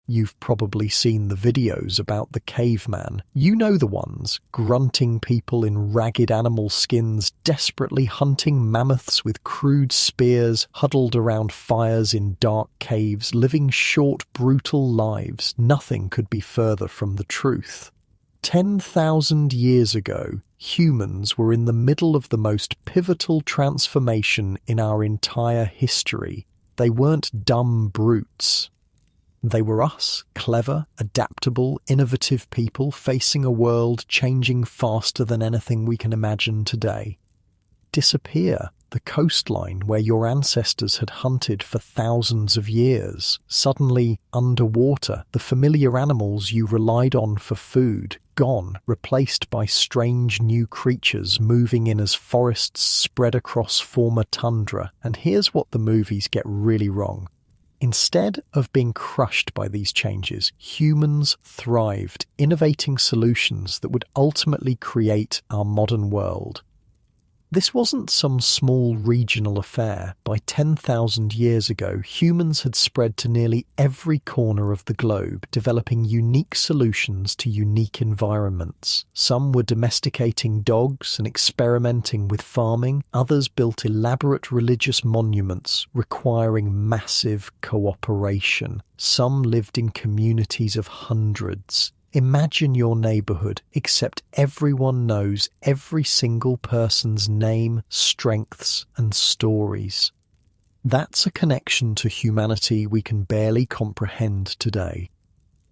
You've probably seen the videos about the caveman. You know the ones, grunting people in ragged animal skins, desperately hunting mammoths with crude spears, huddled around fires in dark caves, living short, brutal lives. Nothing could be further from the truth. 10,000 years ago, humans were in the middle of the most pivotal transformation in our entire history. They weren't dumb brutes. They were us, clever, adaptable, innovative people facing a world changing faster than anything we can imagine today. Disappear, the coastline where your ancestors had hunted for thousands of years. Suddenly, underwater, the familiar animals you relied on for food, gone, replaced by strange new creatures moving in as forests spread across former tundra. And here's what the movies get really wrong. Instead of being crushed by these changes, humans thrived, innovating solutions that would ultimately create our modern world. This wasn't some small regional affair. By 10,000 years ago, humans had spread to nearly every corner of the globe, developing unique solutions to unique environments. Some were domesticating dogs and experimenting with farming. Others built elaborate religious monuments requiring massive cooperation. Some lived in communities of hundreds. Imagine your neighborhood, except everyone knows every single person's name, strengths, and stories. That's a connection to humanity we can barely comprehend today.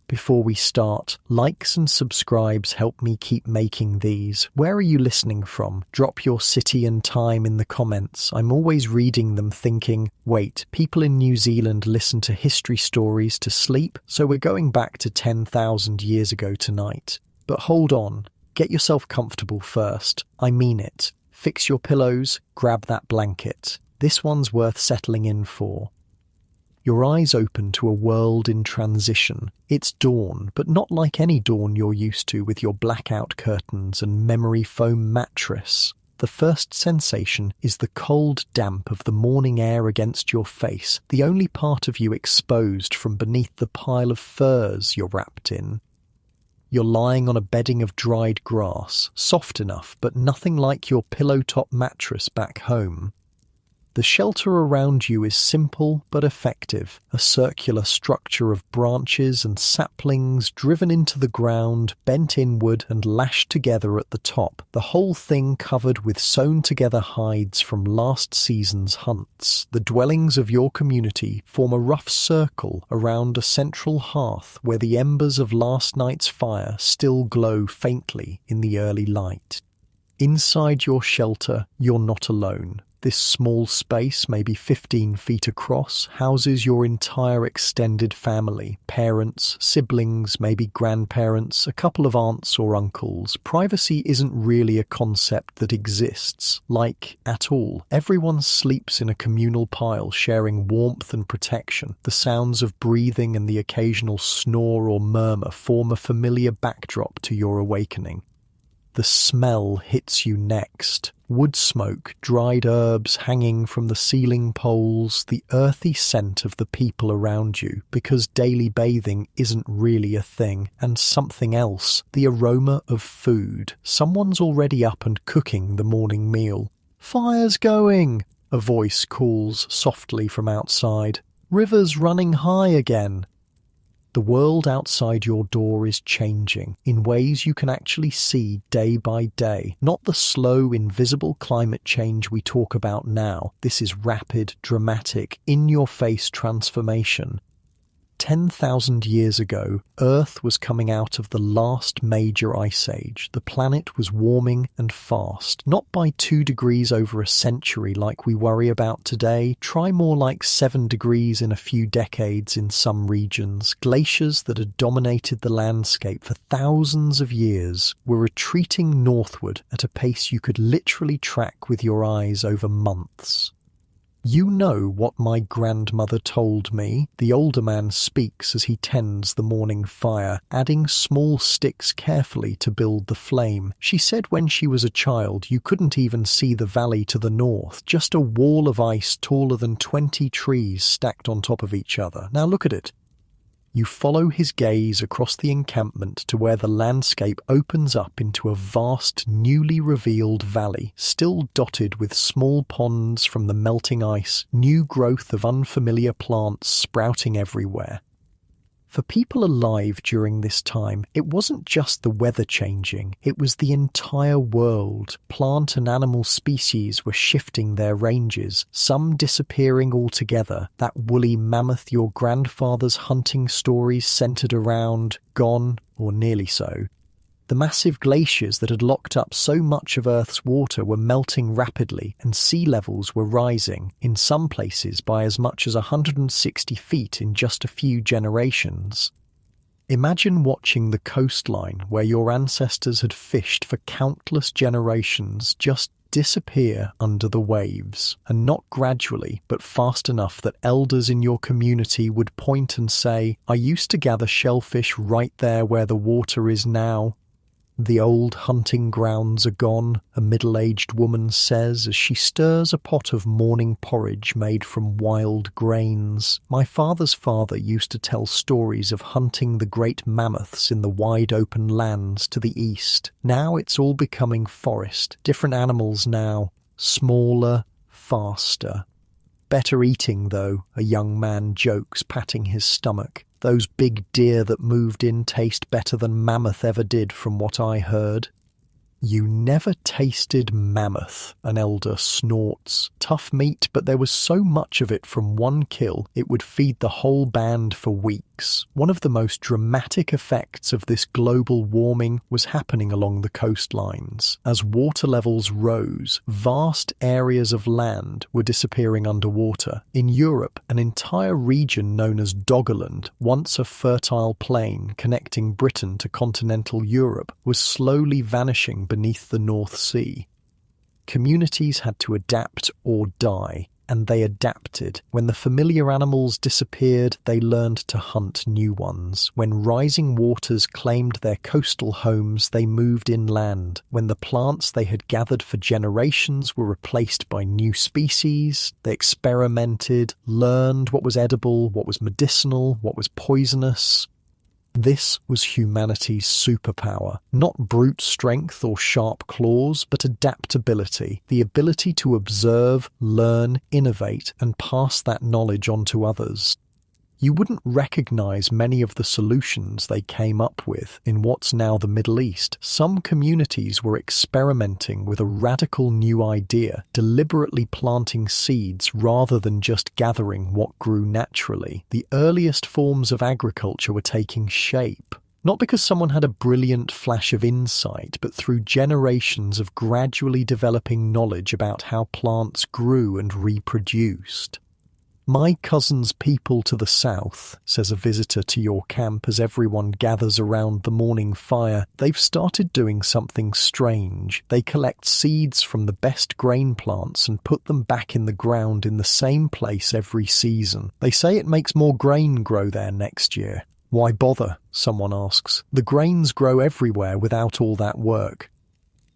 Before we start, likes and subscribes help me keep making these. Where are you listening from? Drop your city and time in the comments. I'm always reading them thinking, wait, people in New Zealand listen to history stories to sleep? So we're going back to 10,000 years ago tonight. But hold on, get yourself comfortable first. I mean it. Fix your pillows, grab that blanket. This one's worth settling in for. Your eyes open to a world in transition. It's dawn, but not like any dawn you're used to with your blackout curtains and memory foam mattress. The first sensation is the cold damp of the morning air against your face, the only part of you exposed from beneath the pile of furs you're wrapped in. You're lying on a bedding of dried grass, soft enough, but nothing like your pillow-top mattress back home. The shelter around you is simple but effective, a circular structure of branches and saplings driven into the ground, bent inward and lashed together at the top, the whole thing covered with sewn-together hides from last season's hunts. The dwellings of your community form a rough circle around a central hearth where the embers of last night's fire still glow faintly in the early light. Inside your shelter, you're not alone. This small space, maybe 15 feet across, houses your entire extended family, parents, siblings, maybe grandparents, a couple of aunts or uncles. Privacy isn't really a concept that exists, at all. Everyone sleeps in a communal pile, sharing warmth and protection. The sounds of breathing and the occasional snore or murmur form a familiar backdrop to your awakening. The smell hits you next. Wood smoke, dried herbs hanging from the ceiling poles, the earthy scent of the people around you, because daily bathing isn't really a thing, and something else, the aroma of food. Someone's already up and cooking the morning meal. "Fire's going!" a voice calls softly from outside. "River's running high again." The world outside your door is changing in ways you can actually see day by day. Not the slow, invisible climate change we talk about now. This is rapid, dramatic, in-your-face transformation. 10,000 years ago, Earth was coming out of the last major ice age. The planet was warming and fast, not by 2 degrees over a century like we worry about today. Try more like 7 degrees in a few decades in some regions. Glaciers that had dominated the landscape for thousands of years were retreating northward at a pace you could literally track with your eyes over months. "You know what my grandmother told me." The older man speaks as he tends the morning fire, adding small sticks carefully to build the flame. "She said when she was a child you couldn't even see the valley to the north, just a wall of ice taller than 20 trees stacked on top of each other. Now look at it. You follow his gaze across the encampment to where the landscape opens up into a vast, newly revealed valley, still dotted with small ponds from the melting ice, new growth of unfamiliar plants sprouting everywhere. For people alive during this time, it wasn't just the weather changing, it was the entire world. Plant and animal species were shifting their ranges, some disappearing altogether. That woolly mammoth your grandfather's hunting stories centered around, gone, or nearly so. The massive glaciers that had locked up so much of Earth's water were melting rapidly, and sea levels were rising, in some places by as much as 160 feet in just a few generations. Imagine watching the coastline where your ancestors had fished for countless generations just disappear under the waves, and not gradually, but fast enough that elders in your community would point and say, "I used to gather shellfish right there where the water is now." "The old hunting grounds are gone," a middle-aged woman says as she stirs a pot of morning porridge made from wild grains. "My father's father used to tell stories of hunting the great mammoths in the wide-open lands to the east. Now it's all becoming forest. Different animals now. Smaller, faster. Better eating, though," a young man jokes, patting his stomach. "Those big deer that moved in taste better than mammoth ever did, from what I heard." "You never tasted mammoth," an elder snorts. "Tough meat, but there was so much of it from one kill, it would feed the whole band for weeks." One of the most dramatic effects of this global warming was happening along the coastlines. As water levels rose, vast areas of land were disappearing underwater. In Europe, an entire region known as Doggerland, once a fertile plain connecting Britain to continental Europe, was slowly vanishing beneath the North Sea. Communities had to adapt or die, and they adapted. When the familiar animals disappeared, they learned to hunt new ones. When rising waters claimed their coastal homes, they moved inland. When the plants they had gathered for generations were replaced by new species, they experimented, learned what was edible, what was medicinal, what was poisonous. This was humanity's superpower, not brute strength or sharp claws, but adaptability, the ability to observe, learn, innovate, and pass that knowledge on to others. You wouldn't recognize many of the solutions they came up with in what's now the Middle East. Some communities were experimenting with a radical new idea, deliberately planting seeds rather than just gathering what grew naturally. The earliest forms of agriculture were taking shape. Not because someone had a brilliant flash of insight, but through generations of gradually developing knowledge about how plants grew and reproduced. "My cousin's people to the south," says a visitor to your camp as everyone gathers around the morning fire, "they've started doing something strange. They collect seeds from the best grain plants and put them back in the ground in the same place every season. They say it makes more grain grow there next year." "Why bother?" someone asks. "The grains grow everywhere without all that work."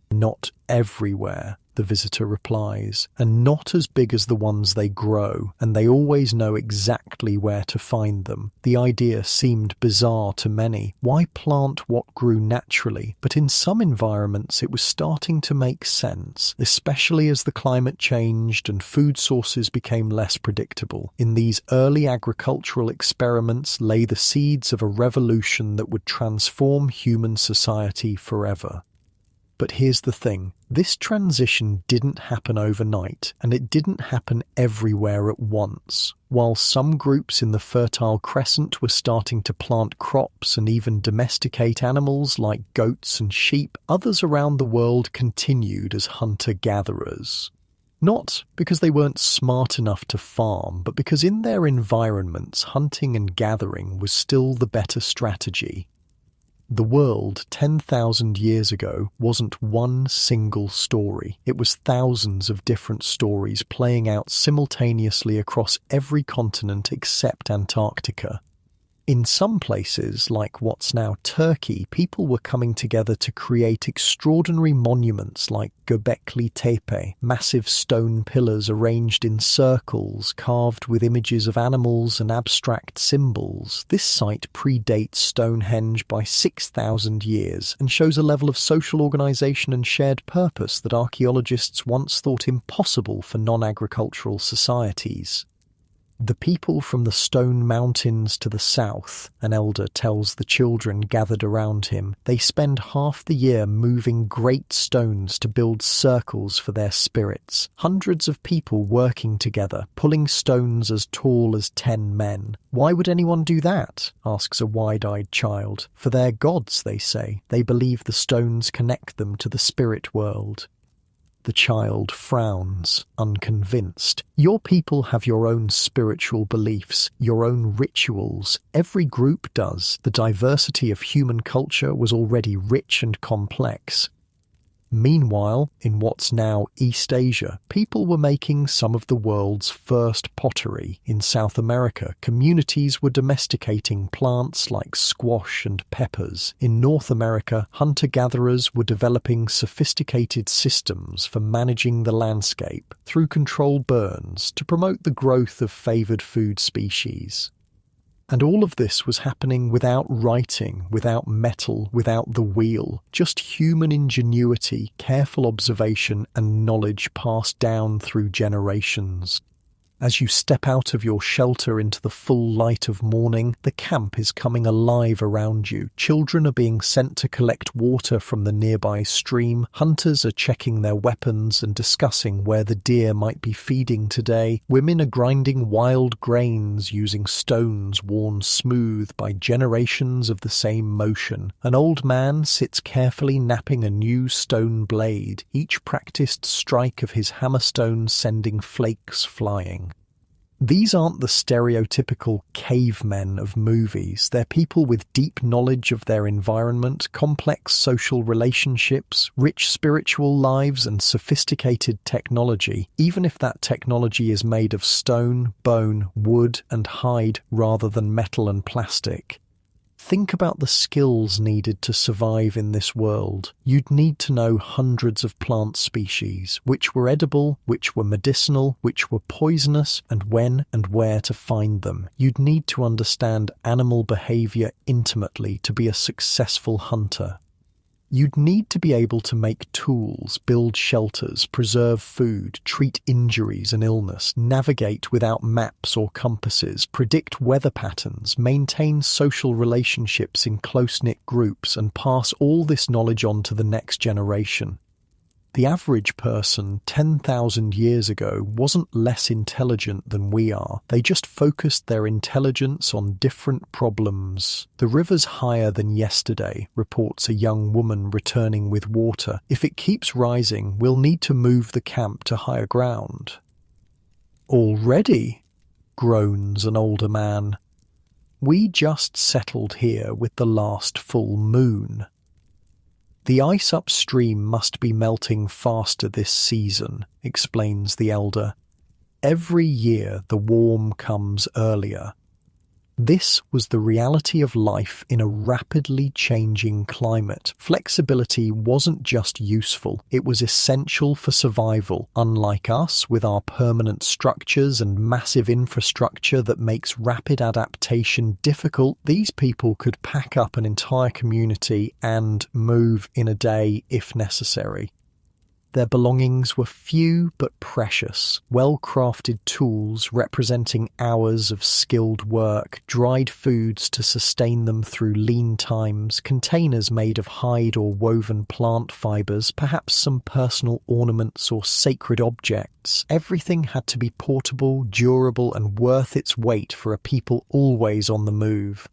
"Not everywhere," the visitor replies, "and not as big as the ones they grow, and they always know exactly where to find them." The idea seemed bizarre to many. Why plant what grew naturally? But in some environments it was starting to make sense, especially as the climate changed and food sources became less predictable. In these early agricultural experiments lay the seeds of a revolution that would transform human society forever. But here's the thing, this transition didn't happen overnight, and it didn't happen everywhere at once. While some groups in the Fertile Crescent were starting to plant crops and even domesticate animals like goats and sheep, others around the world continued as hunter-gatherers. Not because they weren't smart enough to farm, but because in their environments, hunting and gathering was still the better strategy. The world 10,000 years ago wasn't one single story. It was thousands of different stories playing out simultaneously across every continent except Antarctica. In some places, like what's now Turkey, people were coming together to create extraordinary monuments like Göbekli Tepe, massive stone pillars arranged in circles, carved with images of animals and abstract symbols. This site predates Stonehenge by 6,000 years and shows a level of social organisation and shared purpose that archaeologists once thought impossible for non-agricultural societies. The people from the stone mountains to the south, an elder tells the children gathered around him, they spend half the year moving great stones to build circles for their spirits. Hundreds of people working together, pulling stones as tall as 10 men. Why would anyone do that? Asks a wide-eyed child. For their gods, they say. They believe the stones connect them to the spirit world. The child frowns, unconvinced. Your people have your own spiritual beliefs, your own rituals. Every group does. The diversity of human culture was already rich and complex. Meanwhile, in what's now East Asia, people were making some of the world's first pottery. In South America, communities were domesticating plants like squash and peppers. In North America, hunter-gatherers were developing sophisticated systems for managing the landscape through controlled burns to promote the growth of favoured food species. And all of this was happening without writing, without metal, without the wheel, just human ingenuity, careful observation, and knowledge passed down through generations. As you step out of your shelter into the full light of morning, the camp is coming alive around you. Children are being sent to collect water from the nearby stream. Hunters are checking their weapons and discussing where the deer might be feeding today. Women are grinding wild grains using stones worn smooth by generations of the same motion. An old man sits carefully napping a new stone blade, each practiced strike of his hammerstone sending flakes flying. These aren't the stereotypical cavemen of movies. They're people with deep knowledge of their environment, complex social relationships, rich spiritual lives, and sophisticated technology, even if that technology is made of stone, bone, wood, and hide rather than metal and plastic. Think about the skills needed to survive in this world. You'd need to know hundreds of plant species, which were edible, which were medicinal, which were poisonous, and when and where to find them. You'd need to understand animal behavior intimately to be a successful hunter. You'd need to be able to make tools, build shelters, preserve food, treat injuries and illness, navigate without maps or compasses, predict weather patterns, maintain social relationships in close-knit groups, and pass all this knowledge on to the next generation. The average person 10,000 years ago wasn't less intelligent than we are. They just focused their intelligence on different problems. The river's higher than yesterday, reports a young woman returning with water. If it keeps rising, we'll need to move the camp to higher ground. Already? Groans an older man. We just settled here with the last full moon. The ice upstream must be melting faster this season, explains the elder. Every year the warm comes earlier. This was the reality of life in a rapidly changing climate. Flexibility wasn't just useful, it was essential for survival. Unlike us, with our permanent structures and massive infrastructure that makes rapid adaptation difficult, these people could pack up an entire community and move in a day if necessary. Their belongings were few but precious, well-crafted tools representing hours of skilled work, dried foods to sustain them through lean times, containers made of hide or woven plant fibres, perhaps some personal ornaments or sacred objects. Everything had to be portable, durable, and worth its weight for a people always on the move.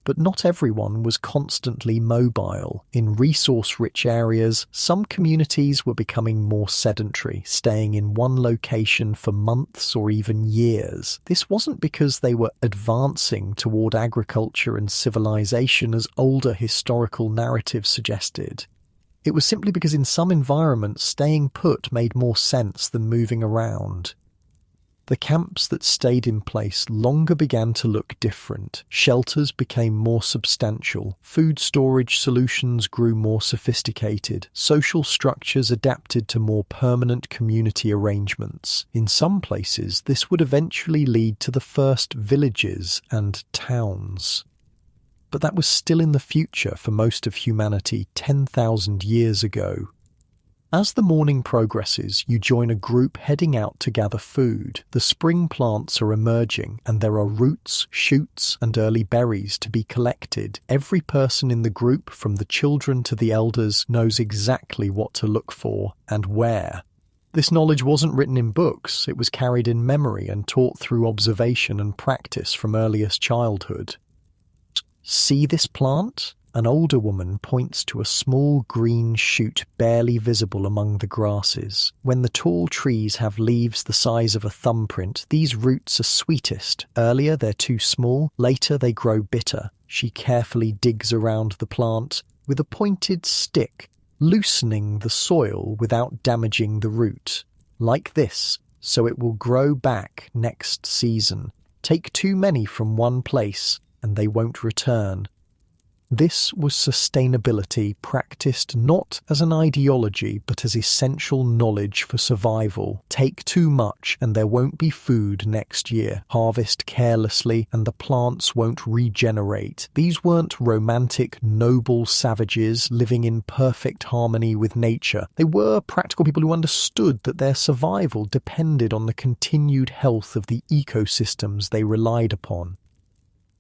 But not everyone was constantly mobile. In resource-rich areas, some communities were becoming more sedentary, staying in one location for months or even years. This wasn't because they were advancing toward agriculture and civilization as older historical narratives suggested. It was simply because in some environments, staying put made more sense than moving around. The camps that stayed in place longer began to look different. Shelters became more substantial. Food storage solutions grew more sophisticated. Social structures adapted to more permanent community arrangements. In some places, this would eventually lead to the first villages and towns. But that was still in the future for most of humanity 10,000 years ago. As the morning progresses, you join a group heading out to gather food. The spring plants are emerging, and there are roots, shoots, and early berries to be collected. Every person in the group, from the children to the elders, knows exactly what to look for and where. This knowledge wasn't written in books, it was carried in memory and taught through observation and practice from earliest childhood. See this plant? An older woman points to a small green shoot barely visible among the grasses. When the tall trees have leaves the size of a thumbprint, these roots are sweetest. Earlier they're too small, later they grow bitter. She carefully digs around the plant with a pointed stick, loosening the soil without damaging the root. Like this, so it will grow back next season. Take too many from one place, and they won't return. This was sustainability practiced not as an ideology but as essential knowledge for survival. Take too much and there won't be food next year. Harvest carelessly and the plants won't regenerate. These weren't romantic, noble savages living in perfect harmony with nature. They were practical people who understood that their survival depended on the continued health of the ecosystems they relied upon.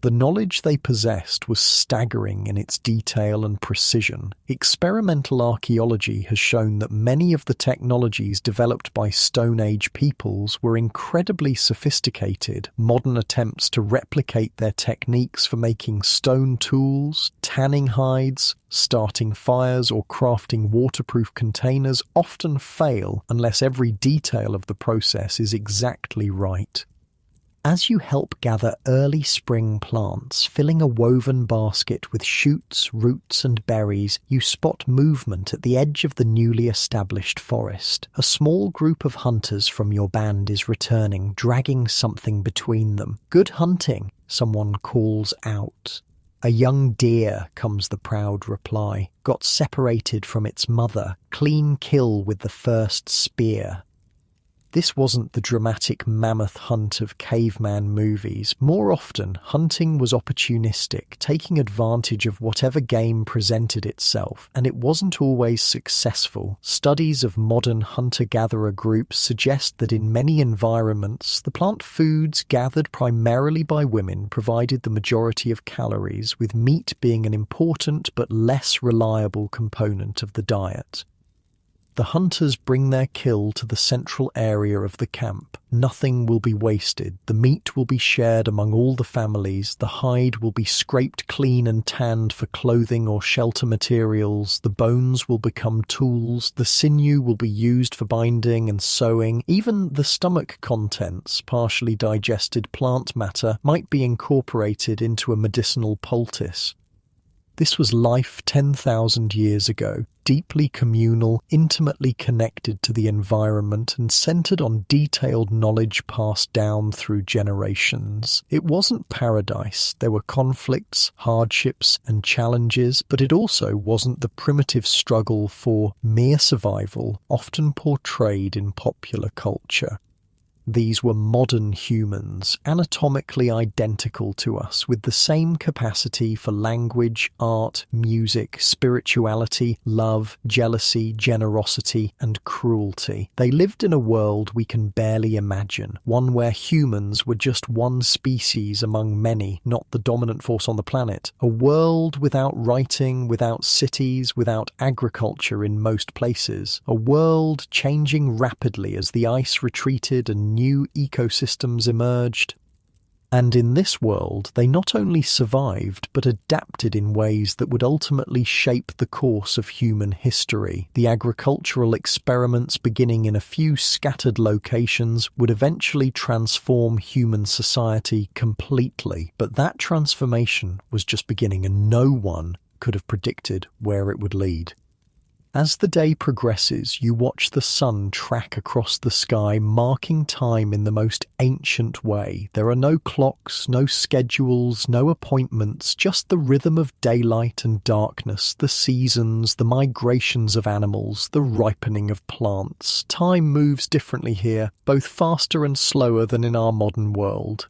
The knowledge they possessed was staggering in its detail and precision. Experimental archaeology has shown that many of the technologies developed by Stone Age peoples were incredibly sophisticated. Modern attempts to replicate their techniques for making stone tools, tanning hides, starting fires, or crafting waterproof containers often fail unless every detail of the process is exactly right. As you help gather early spring plants, filling a woven basket with shoots, roots, and berries, you spot movement at the edge of the newly established forest. A small group of hunters from your band is returning, dragging something between them. "Good hunting," someone calls out. "A young deer," comes the proud reply. "Got separated from its mother. Clean kill with the first spear." This wasn't the dramatic mammoth hunt of caveman movies. More often, hunting was opportunistic, taking advantage of whatever game presented itself, and it wasn't always successful. Studies of modern hunter-gatherer groups suggest that in many environments, the plant foods gathered primarily by women provided the majority of calories, with meat being an important but less reliable component of the diet. The hunters bring their kill to the central area of the camp. Nothing will be wasted. The meat will be shared among all the families. The hide will be scraped clean and tanned for clothing or shelter materials. The bones will become tools. The sinew will be used for binding and sewing. Even the stomach contents, partially digested plant matter, might be incorporated into a medicinal poultice. This was life 10,000 years ago, deeply communal, intimately connected to the environment and centered on detailed knowledge passed down through generations. It wasn't paradise. There were conflicts, hardships, and challenges, but it also wasn't the primitive struggle for mere survival, often portrayed in popular culture. These were modern humans, anatomically identical to us, with the same capacity for language, art, music, spirituality, love, jealousy, generosity, and cruelty. They lived in a world we can barely imagine, one where humans were just one species among many, not the dominant force on the planet. A world without writing, without cities, without agriculture in most places. A world changing rapidly as the ice retreated and new ecosystems emerged. And in this world, they not only survived, but adapted in ways that would ultimately shape the course of human history. The agricultural experiments beginning in a few scattered locations would eventually transform human society completely. But that transformation was just beginning, and no one could have predicted where it would lead. As the day progresses, you watch the sun track across the sky, marking time in the most ancient way. There are no clocks, no schedules, no appointments, just the rhythm of daylight and darkness, the seasons, the migrations of animals, the ripening of plants. Time moves differently here, both faster and slower than in our modern world.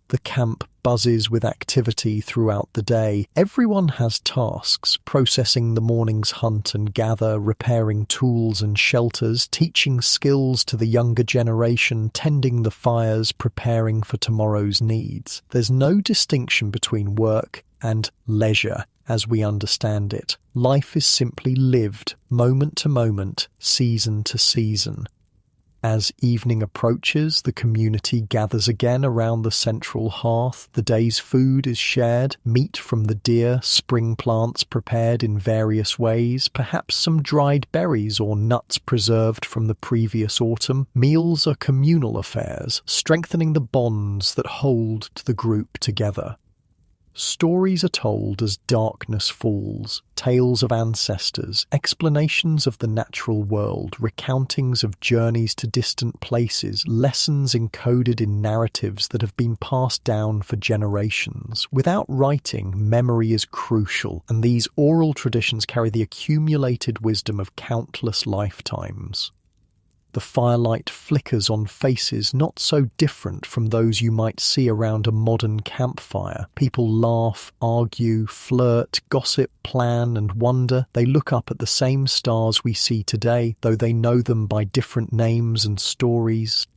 The camp buzzes with activity throughout the day. Everyone has tasks: processing the morning's hunt and gather, repairing tools and shelters, teaching skills to the younger generation, tending the fires, preparing for tomorrow's needs. There's no distinction between work and leisure as we understand it. Life is simply lived, moment to moment, season to season. As evening approaches, the community gathers again around the central hearth. The day's food is shared: meat from the deer, spring plants prepared in various ways, perhaps some dried berries or nuts preserved from the previous autumn. Meals are communal affairs, strengthening the bonds that hold the group together. Stories are told as darkness falls, tales of ancestors, explanations of the natural world, recountings of journeys to distant places, lessons encoded in narratives that have been passed down for generations. Without writing, memory is crucial, and these oral traditions carry the accumulated wisdom of countless lifetimes. The firelight flickers on faces not so different from those you might see around a modern campfire. People laugh, argue, flirt, gossip, plan, and wonder. They look up at the same stars we see today, though they know them by different names and stories.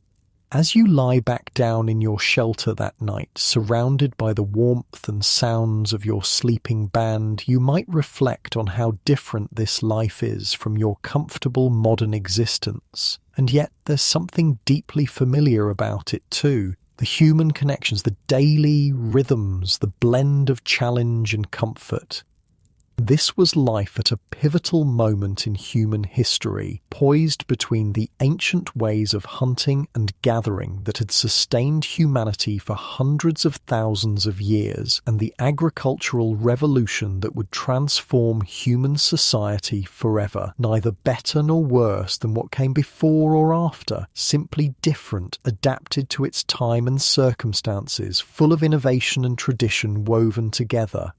As you lie back down in your shelter that night, surrounded by the warmth and sounds of your sleeping band, you might reflect on how different this life is from your comfortable modern existence. And yet there's something deeply familiar about it too. The human connections, the daily rhythms, the blend of challenge and comfort. This was life at a pivotal moment in human history, poised between the ancient ways of hunting and gathering that had sustained humanity for hundreds of thousands of years, and the agricultural revolution that would transform human society forever. Neither better nor worse than what came before or after, simply different, adapted to its time and circumstances, full of innovation and tradition woven together.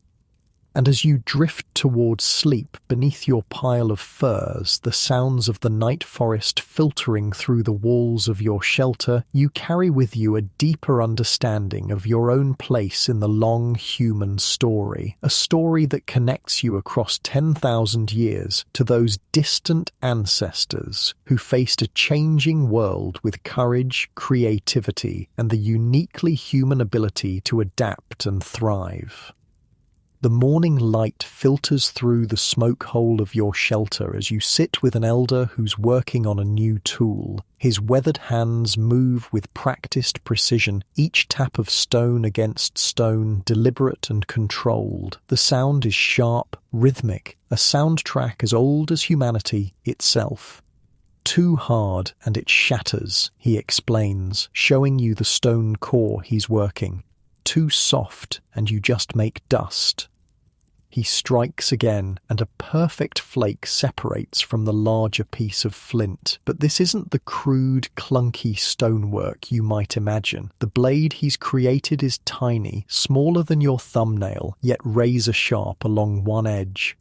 And as you drift towards sleep beneath your pile of furs, the sounds of the night forest filtering through the walls of your shelter, you carry with you a deeper understanding of your own place in the long human story, a story that connects you across 10,000 years to those distant ancestors who faced a changing world with courage, creativity, and the uniquely human ability to adapt and thrive. The morning light filters through the smoke hole of your shelter as you sit with an elder who's working on a new tool. His weathered hands move with practiced precision, each tap of stone against stone deliberate and controlled. The sound is sharp, rhythmic, a soundtrack as old as humanity itself. Too hard and it shatters, he explains, showing you the stone core he's working. Too soft and you just make dust. He strikes again, and a perfect flake separates from the larger piece of flint. But this isn't the crude, clunky stonework you might imagine. The blade he's created is tiny, smaller than your thumbnail, yet razor sharp along one edge.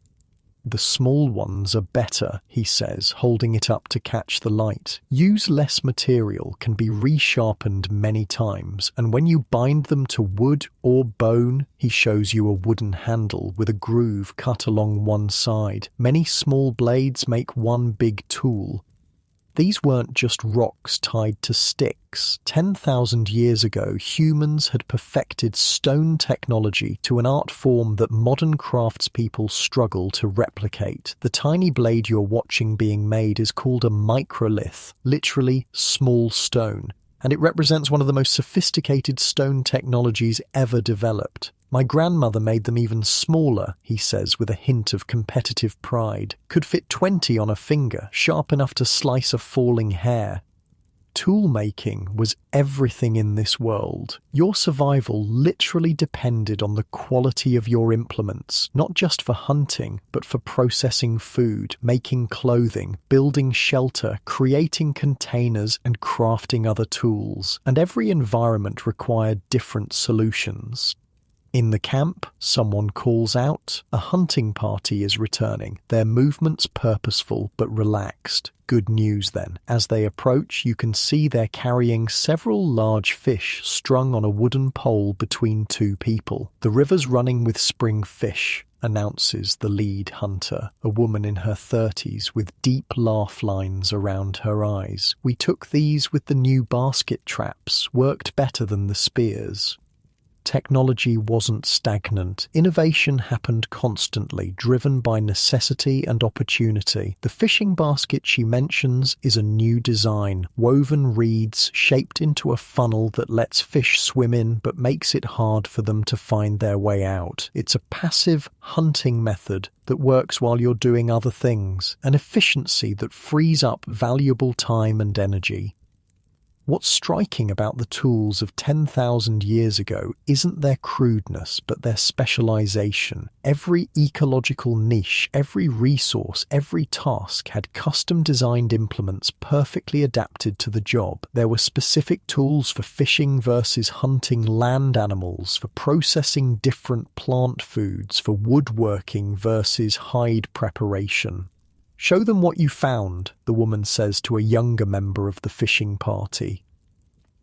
The small ones are better, he says, holding it up to catch the light. Use less material, can be resharpened many times, and when you bind them to wood or bone, he shows you a wooden handle with a groove cut along one side. Many small blades make one big tool. These weren't just rocks tied to sticks. 10,000 years ago, humans had perfected stone technology to an art form that modern craftspeople struggle to replicate. The tiny blade you're watching being made is called a microlith, literally small stone, and it represents one of the most sophisticated stone technologies ever developed. My grandmother made them even smaller, he says with a hint of competitive pride. Could fit 20 on a finger, sharp enough to slice a falling hair. tool making was everything in this world. Your survival literally depended on the quality of your implements, not just for hunting, but for processing food, making clothing, building shelter, creating containers, and crafting other tools. And every environment required different solutions. In the camp, someone calls out, a hunting party is returning, their movements purposeful but relaxed. Good news then. As they approach, you can see they're carrying several large fish strung on a wooden pole between two people. The river's running with spring fish, announces the lead hunter, a woman in her 30s with deep laugh lines around her eyes. We took these with the new basket traps, worked better than the spears. Technology wasn't stagnant. Innovation happened constantly, driven by necessity and opportunity. The fishing basket she mentions is a new design, woven reeds shaped into a funnel that lets fish swim in but makes it hard for them to find their way out. It's a passive hunting method that works while you're doing other things, an efficiency that frees up valuable time and energy. What's striking about the tools of 10,000 years ago isn't their crudeness, but their specialization. Every ecological niche, every resource, every task had custom-designed implements perfectly adapted to the job. There were specific tools for fishing versus hunting land animals, for processing different plant foods, for woodworking versus hide preparation. "Show them what you found," the woman says to a younger member of the fishing party.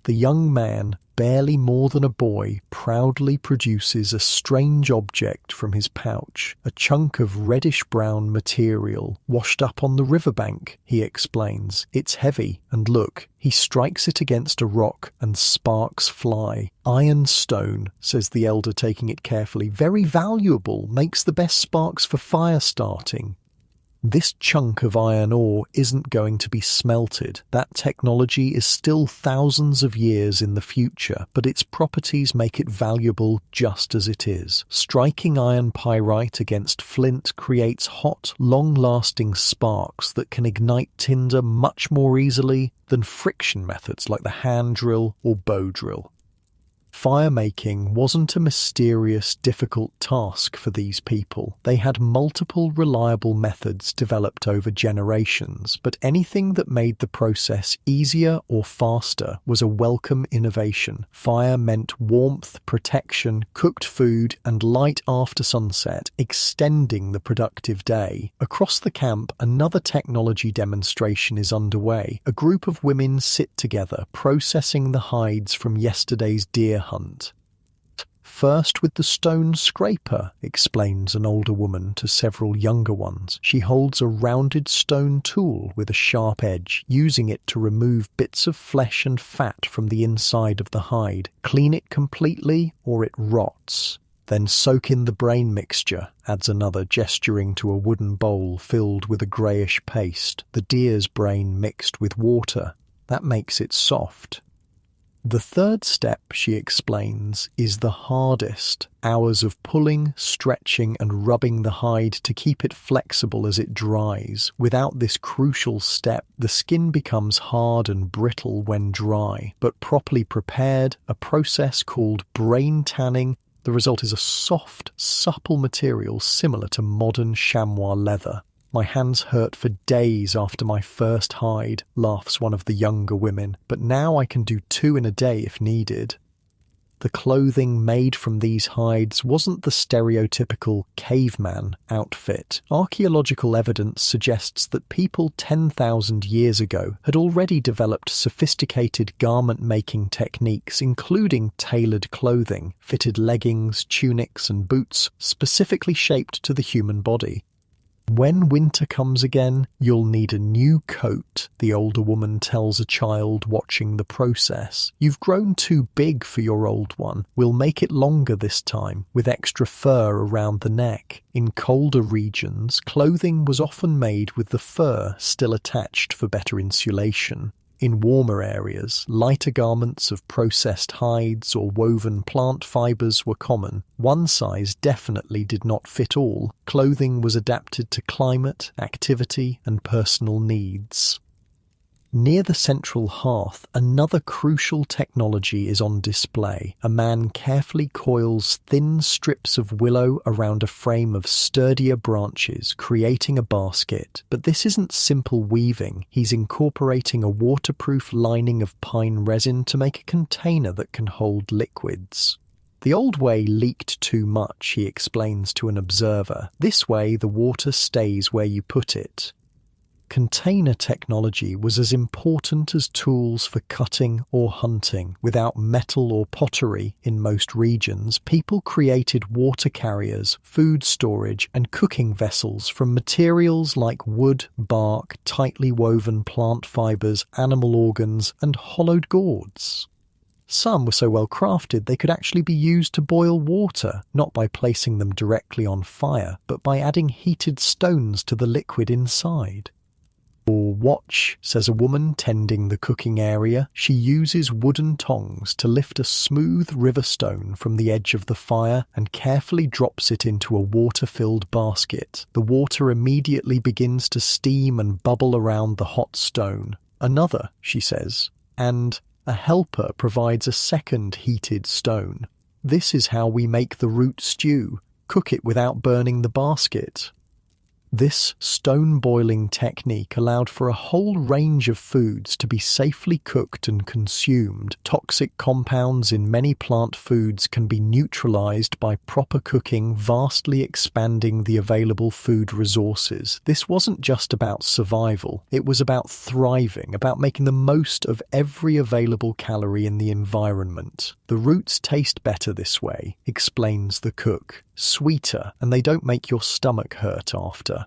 The young man, barely more than a boy, proudly produces a strange object from his pouch, a chunk of reddish-brown material, washed up on the riverbank, he explains. "It's heavy, and look." He strikes it against a rock, and sparks fly. "Ironstone," says the elder, taking it carefully. "Very valuable, makes the best sparks for fire starting." This chunk of iron ore isn't going to be smelted. That technology is still thousands of years in the future, but its properties make it valuable just as it is. Striking iron pyrite against flint creates hot, long-lasting sparks that can ignite tinder much more easily than friction methods like the hand drill or bow drill. Fire-making wasn't a mysterious, difficult task for these people. They had multiple reliable methods developed over generations, but anything that made the process easier or faster was a welcome innovation. Fire meant warmth, protection, cooked food, and light after sunset, extending the productive day. Across the camp, another technology demonstration is underway. A group of women sit together, processing the hides from yesterday's deer hunt. "First with the stone scraper," explains an older woman to several younger ones. She holds a rounded stone tool with a sharp edge, using it to remove bits of flesh and fat from the inside of the hide. "Clean it completely or it rots. Then soak in the brain mixture," adds another, gesturing to a wooden bowl filled with a greyish paste. "The deer's brain mixed with water. That makes it soft." The third step, she explains, is the hardest. Hours of pulling, stretching, and rubbing the hide to keep it flexible as it dries. Without this crucial step, the skin becomes hard and brittle when dry. But properly prepared, a process called brain tanning, the result is a soft, supple material similar to modern chamois leather. "My hands hurt for days after my first hide," laughs one of the younger women, "but now I can do 2 in a day if needed." The clothing made from these hides wasn't the stereotypical caveman outfit. Archaeological evidence suggests that people 10,000 years ago had already developed sophisticated garment-making techniques, including tailored clothing, fitted leggings, tunics, and boots, specifically shaped to the human body. "When winter comes again, you'll need a new coat," the older woman tells a child watching the process. "You've grown too big for your old one. We'll make it longer this time, with extra fur around the neck." In colder regions, clothing was often made with the fur still attached for better insulation. In warmer areas, lighter garments of processed hides or woven plant fibers were common. One size definitely did not fit all. Clothing was adapted to climate, activity, and personal needs. Near the central hearth, another crucial technology is on display. A man carefully coils thin strips of willow around a frame of sturdier branches, creating a basket. But this isn't simple weaving. He's incorporating a waterproof lining of pine resin to make a container that can hold liquids. The old way leaked too much, he explains to an observer. This way, the water stays where you put it. Container technology was as important as tools for cutting or hunting. Without metal or pottery in most regions, people created water carriers, food storage, and cooking vessels from materials like wood, bark, tightly woven plant fibers, animal organs, and hollowed gourds. Some were so well crafted they could actually be used to boil water, not by placing them directly on fire, but by adding heated stones to the liquid inside. "Or watch," says a woman tending the cooking area. She uses wooden tongs to lift a smooth river stone from the edge of the fire and carefully drops it into a water-filled basket. The water immediately begins to steam and bubble around the hot stone. "Another," she says, and a helper provides a second heated stone. "This is how we make the root stew. Cook it without burning the basket." This stone-boiling technique allowed for a whole range of foods to be safely cooked and consumed. Toxic compounds in many plant foods can be neutralized by proper cooking, vastly expanding the available food resources. This wasn't just about survival, it was about thriving, about making the most of every available calorie in the environment. "The roots taste better this way," explains the cook. "Sweeter, and they don't make your stomach hurt after."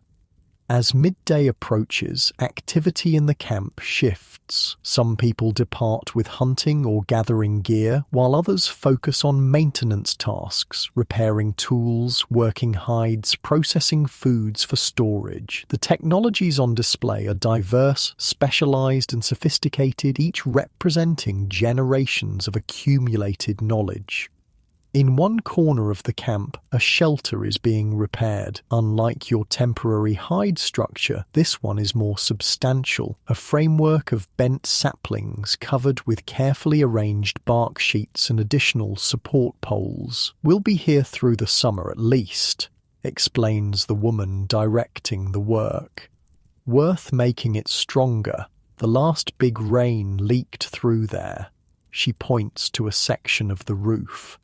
As midday approaches, activity in the camp shifts. Some people depart with hunting or gathering gear, while others focus on maintenance tasks, repairing tools, working hides, processing foods for storage. The technologies on display are diverse, specialized, and sophisticated, each representing generations of accumulated knowledge. In one corner of the camp, a shelter is being repaired. Unlike your temporary hide structure, this one is more substantial, a framework of bent saplings covered with carefully arranged bark sheets and additional support poles. "We'll be here through the summer at least," explains the woman directing the work. "Worth making it stronger. The last big rain leaked through there." She points to a section of the roof.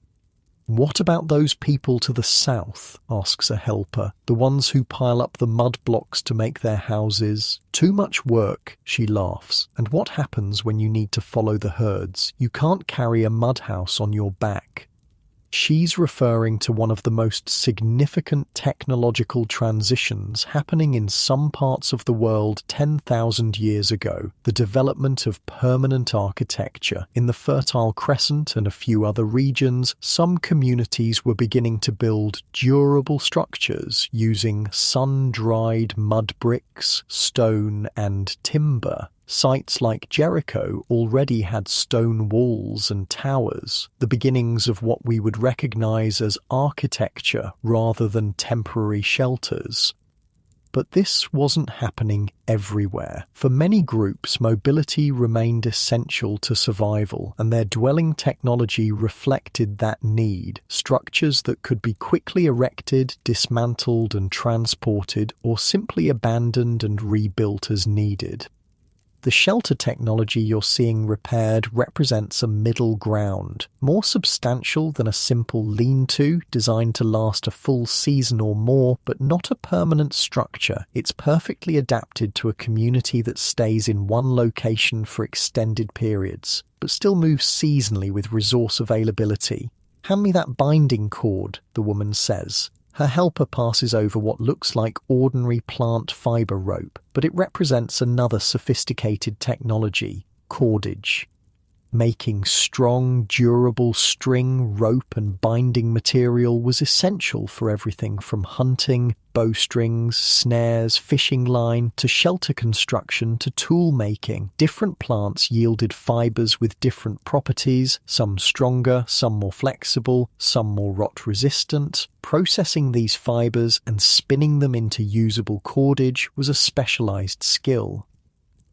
"What about those people to the south?" asks a helper. "The ones who pile up the mud blocks to make their houses?" "Too much work," she laughs. "And what happens when you need to follow the herds? You can't carry a mud house on your back." She's referring to one of the most significant technological transitions happening in some parts of the world 10,000 years ago, the development of permanent architecture. In the Fertile Crescent and a few other regions, some communities were beginning to build durable structures using sun-dried mud bricks, stone, and timber. Sites like Jericho already had stone walls and towers, the beginnings of what we would recognize as architecture rather than temporary shelters. But this wasn't happening everywhere. For many groups, mobility remained essential to survival, and their dwelling technology reflected that need. Structures that could be quickly erected, dismantled, and transported, or simply abandoned and rebuilt as needed. The shelter technology you're seeing repaired represents a middle ground, more substantial than a simple lean-to designed to last a full season or more, but not a permanent structure. It's perfectly adapted to a community that stays in one location for extended periods, but still moves seasonally with resource availability. "Hand me that binding cord," the woman says. Her helper passes over what looks like ordinary plant fiber rope, but it represents another sophisticated technology, cordage. Making strong, durable string, rope, and binding material was essential for everything from hunting, bowstrings, snares, fishing line, to shelter construction to tool making. Different plants yielded fibers with different properties, some stronger, some more flexible, some more rot-resistant. Processing these fibers and spinning them into usable cordage was a specialized skill.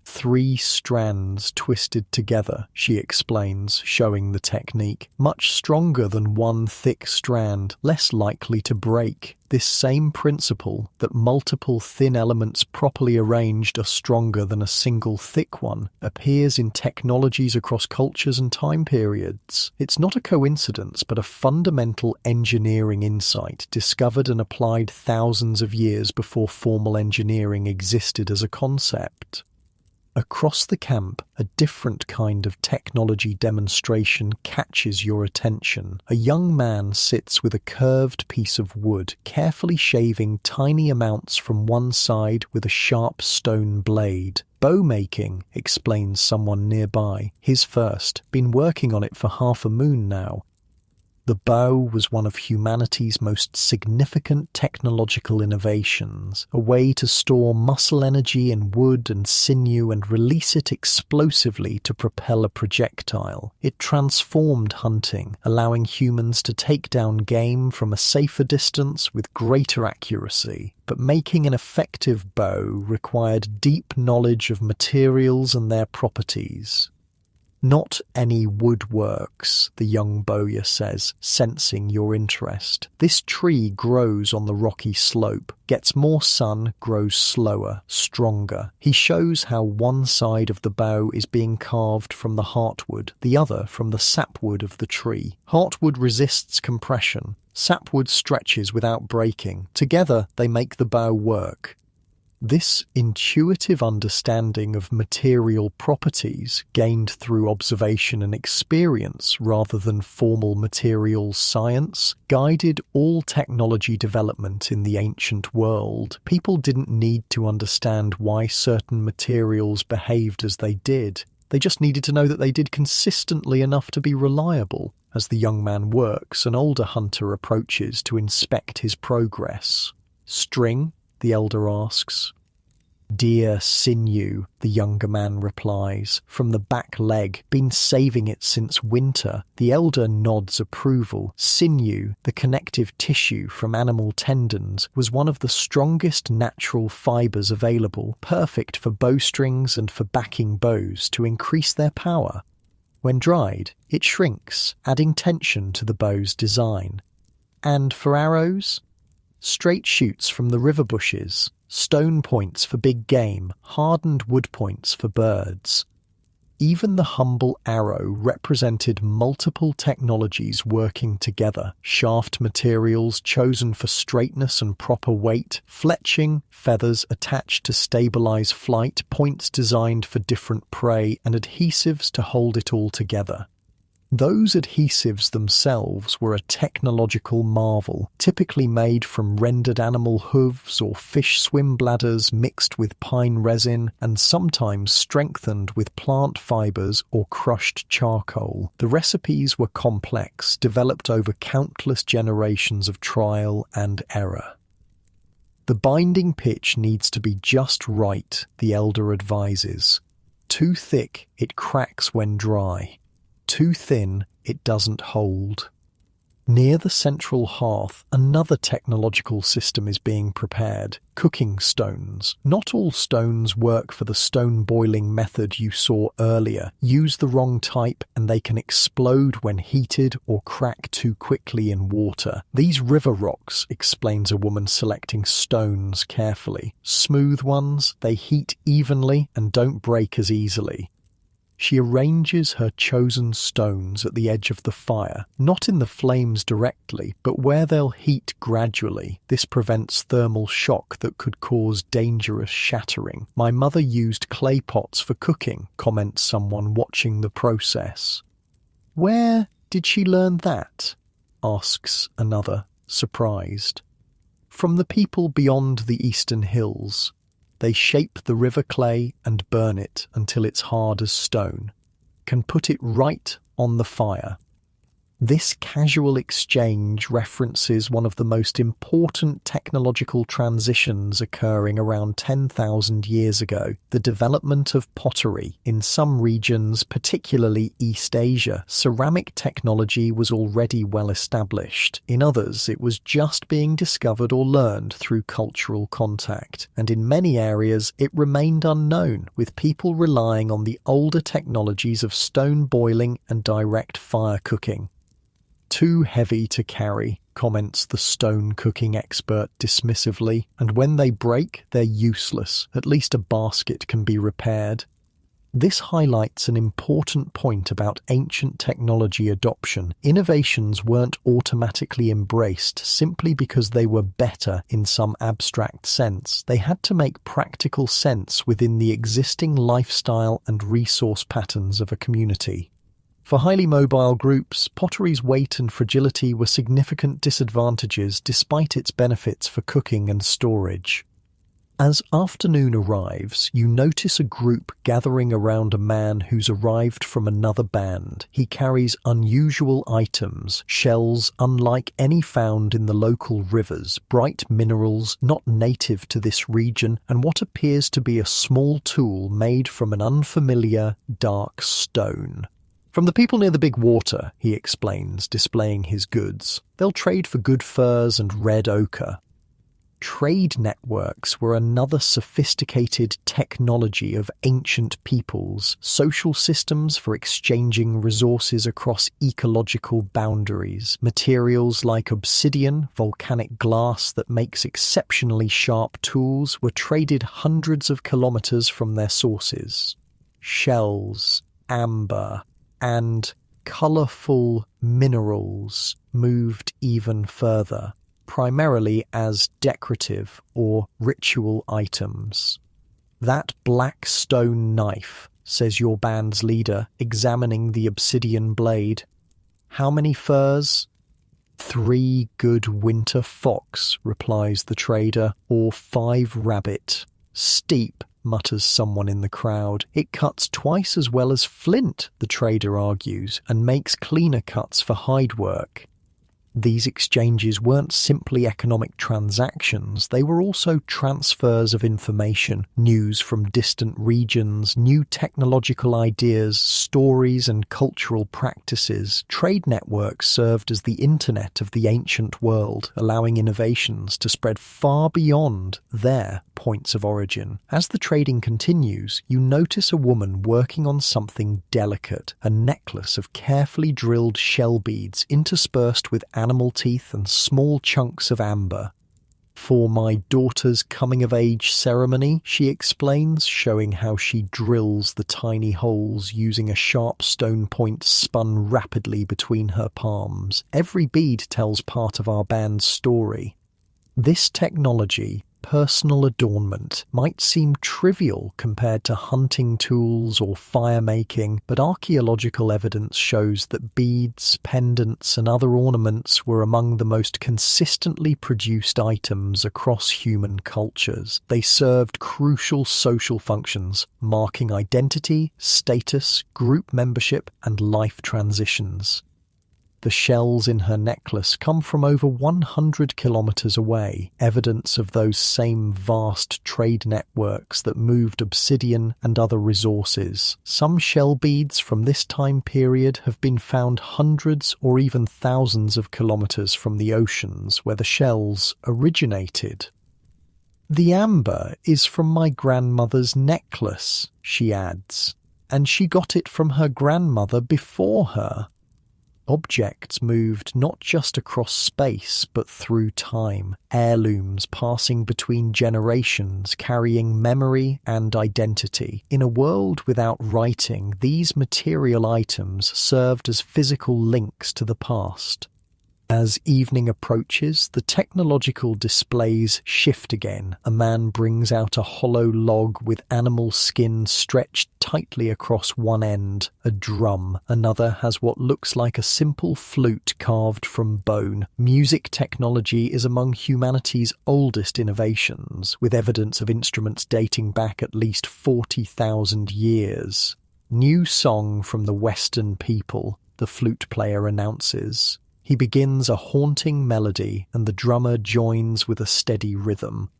3 strands twisted together, she explains, showing the technique. Much stronger than one thick strand, less likely to break. This same principle, that multiple thin elements properly arranged are stronger than a single thick one, appears in technologies across cultures and time periods. It's not a coincidence, but a fundamental engineering insight discovered and applied thousands of years before formal engineering existed as a concept. Across the camp, a different kind of technology demonstration catches your attention. A young man sits with a curved piece of wood, carefully shaving tiny amounts from one side with a sharp stone blade. Bow making, explains someone nearby. His first. Been working on it for half a moon now. The bow was one of humanity's most significant technological innovations, a way to store muscle energy in wood and sinew and release it explosively to propel a projectile. It transformed hunting, allowing humans to take down game from a safer distance with greater accuracy. But making an effective bow required deep knowledge of materials and their properties. Not any wood works, the young bowyer says, sensing your interest. This tree grows on the rocky slope, gets more sun, grows slower, stronger. He shows how one side of the bow is being carved from the heartwood, the other from the sapwood of the tree. Heartwood resists compression. Sapwood stretches without breaking. Together, they make the bow work. This intuitive understanding of material properties, gained through observation and experience rather than formal materials science, guided all technology development in the ancient world. People didn't need to understand why certain materials behaved as they did. They just needed to know that they did consistently enough to be reliable. As the young man works, an older hunter approaches to inspect his progress. "String?" the elder asks. "Deer sinew," the younger man replies. "From the back leg. Been saving it since winter." The elder nods approval. Sinew, the connective tissue from animal tendons, was one of the strongest natural fibers available, perfect for bowstrings and for backing bows to increase their power. When dried, it shrinks, adding tension to the bow's design. And for arrows? Straight shoots from the river bushes, stone points for big game, hardened wood points for birds. Even the humble arrow represented multiple technologies working together. Shaft materials chosen for straightness and proper weight, fletching, feathers attached to stabilize flight, points designed for different prey, and adhesives to hold it all together. Those adhesives themselves were a technological marvel, typically made from rendered animal hooves or fish swim bladders mixed with pine resin and sometimes strengthened with plant fibers or crushed charcoal. The recipes were complex, developed over countless generations of trial and error. The binding pitch needs to be just right, the elder advises. Too thick, it cracks when dry. Too thin, it doesn't hold. Near the central hearth, another technological system is being prepared. Cooking stones. Not all stones work for the stone boiling method you saw earlier. Use the wrong type and they can explode when heated or crack too quickly in water. These river rocks, explains a woman selecting stones carefully. Smooth ones, they heat evenly and don't break as easily. She arranges her chosen stones at the edge of the fire, not in the flames directly, but where they'll heat gradually. This prevents thermal shock that could cause dangerous shattering. "My mother used clay pots for cooking," comments someone watching the process. "Where did she learn that?" asks another, surprised. "From the people beyond the eastern hills. They shape the river clay and burn it until it's hard as stone. Can put it right on the fire." This casual exchange references one of the most important technological transitions occurring around 10,000 years ago, the development of pottery. In some regions, particularly East Asia, ceramic technology was already well established. In others, it was just being discovered or learned through cultural contact. And in many areas, it remained unknown, with people relying on the older technologies of stone boiling and direct fire cooking. "Too heavy to carry," comments the stone cooking expert dismissively, "and when they break, they're useless. At least a basket can be repaired." This highlights an important point about ancient technology adoption. Innovations weren't automatically embraced simply because they were better in some abstract sense. They had to make practical sense within the existing lifestyle and resource patterns of a community. For highly mobile groups, pottery's weight and fragility were significant disadvantages despite its benefits for cooking and storage. As afternoon arrives, you notice a group gathering around a man who's arrived from another band. He carries unusual items, shells unlike any found in the local rivers, bright minerals not native to this region, and what appears to be a small tool made from an unfamiliar, dark stone. "From the people near the big water," he explains, displaying his goods. "They'll trade for good furs and red ochre." Trade networks were another sophisticated technology of ancient peoples, social systems for exchanging resources across ecological boundaries. Materials like obsidian, volcanic glass that makes exceptionally sharp tools, were traded hundreds of kilometers from their sources. Shells, amber, and colourful minerals moved even further, primarily as decorative or ritual items. "That black stone knife," says your band's leader, examining the obsidian blade. "How many furs?" "3 good winter fox," replies the trader, "or 5 rabbit." "Steep," mutters someone in the crowd. "It cuts twice as well as flint," the trader argues, "and makes cleaner cuts for hide work." These exchanges weren't simply economic transactions, they were also transfers of information, news from distant regions, new technological ideas, stories and cultural practices. Trade networks served as the internet of the ancient world, allowing innovations to spread far beyond their points of origin. As the trading continues, you notice a woman working on something delicate, a necklace of carefully drilled shell beads interspersed with animal teeth and small chunks of amber. "For my daughter's coming-of-age ceremony," she explains, showing how she drills the tiny holes using a sharp stone point spun rapidly between her palms. "Every bead tells part of our band's story." This technology, personal adornment, might seem trivial compared to hunting tools or fire-making, but archaeological evidence shows that beads, pendants, and other ornaments were among the most consistently produced items across human cultures. They served crucial social functions, marking identity, status, group membership, and life transitions. The shells in her necklace come from over 100 kilometers away, evidence of those same vast trade networks that moved obsidian and other resources. Some shell beads from this time period have been found hundreds or even thousands of kilometers from the oceans where the shells originated. "The amber is from my grandmother's necklace," she adds, "and she got it from her grandmother before her." Objects moved not just across space but through time, heirlooms passing between generations, carrying memory and identity. In a world without writing, these material items served as physical links to the past. As evening approaches, the technological displays shift again. A man brings out a hollow log with animal skin stretched tightly across one end, a drum. Another has what looks like a simple flute carved from bone. Music technology is among humanity's oldest innovations, with evidence of instruments dating back at least 40,000 years. New song from the Western people. the flute player announces. He begins a haunting melody, and the drummer joins with a steady rhythm.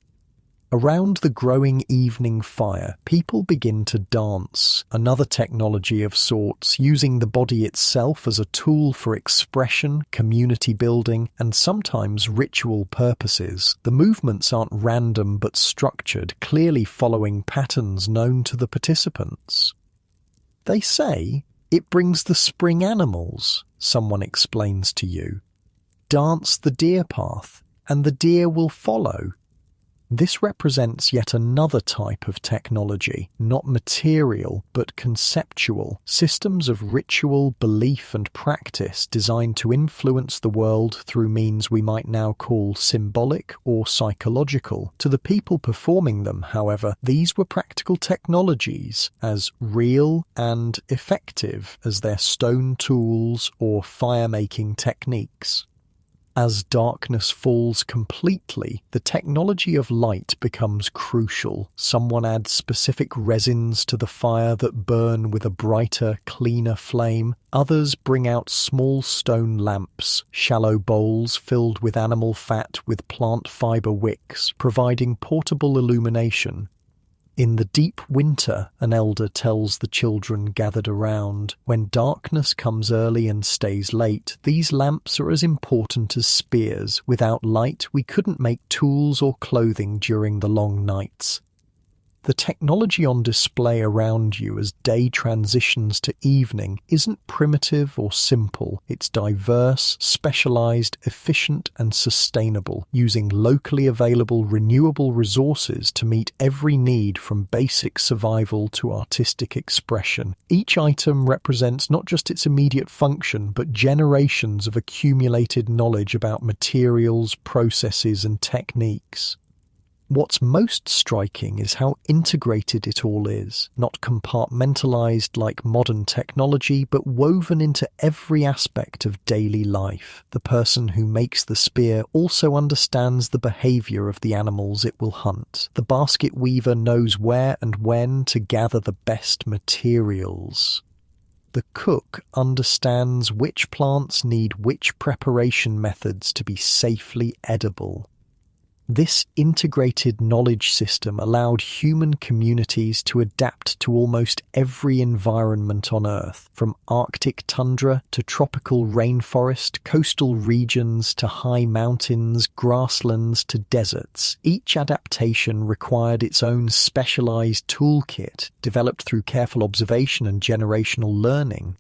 Around the growing evening fire, people begin to dance, another technology of sorts, using the body itself as a tool for expression, community building, and sometimes ritual purposes. The movements aren't random but structured, clearly following patterns known to the participants. They say it brings the spring animals, someone explains to you. Dance the deer path, and the deer will follow. This represents yet another type of technology, not material but conceptual, systems of ritual, belief and practice designed to influence the world through means we might now call symbolic or psychological. To the people performing them, however, these were practical technologies, as real and effective as their stone tools or fire-making techniques. As darkness falls completely, the technology of light becomes crucial. Someone adds specific resins to the fire that burn with a brighter, cleaner flame. Others bring out small stone lamps, shallow bowls filled with animal fat with plant fiber wicks, providing portable illumination. In the deep winter, an elder tells the children gathered around, when darkness comes early and stays late, these lamps are as important as spears. Without light, we couldn't make tools or clothing during the long nights. The technology on display around you as day transitions to evening isn't primitive or simple. It's diverse, specialized, efficient, and sustainable, using locally available renewable resources to meet every need from basic survival to artistic expression. Each item represents not just its immediate function, but generations of accumulated knowledge about materials, processes, and techniques. What's most striking is how integrated it all is, not compartmentalized like modern technology, but woven into every aspect of daily life. The person who makes the spear also understands the behavior of the animals it will hunt. The basket weaver knows where and when to gather the best materials. The cook understands which plants need which preparation methods to be safely edible. This integrated knowledge system allowed human communities to adapt to almost every environment on Earth, from Arctic tundra to tropical rainforest, coastal regions to high mountains, grasslands to deserts. Each adaptation required its own specialized toolkit, developed through careful observation and generational learning.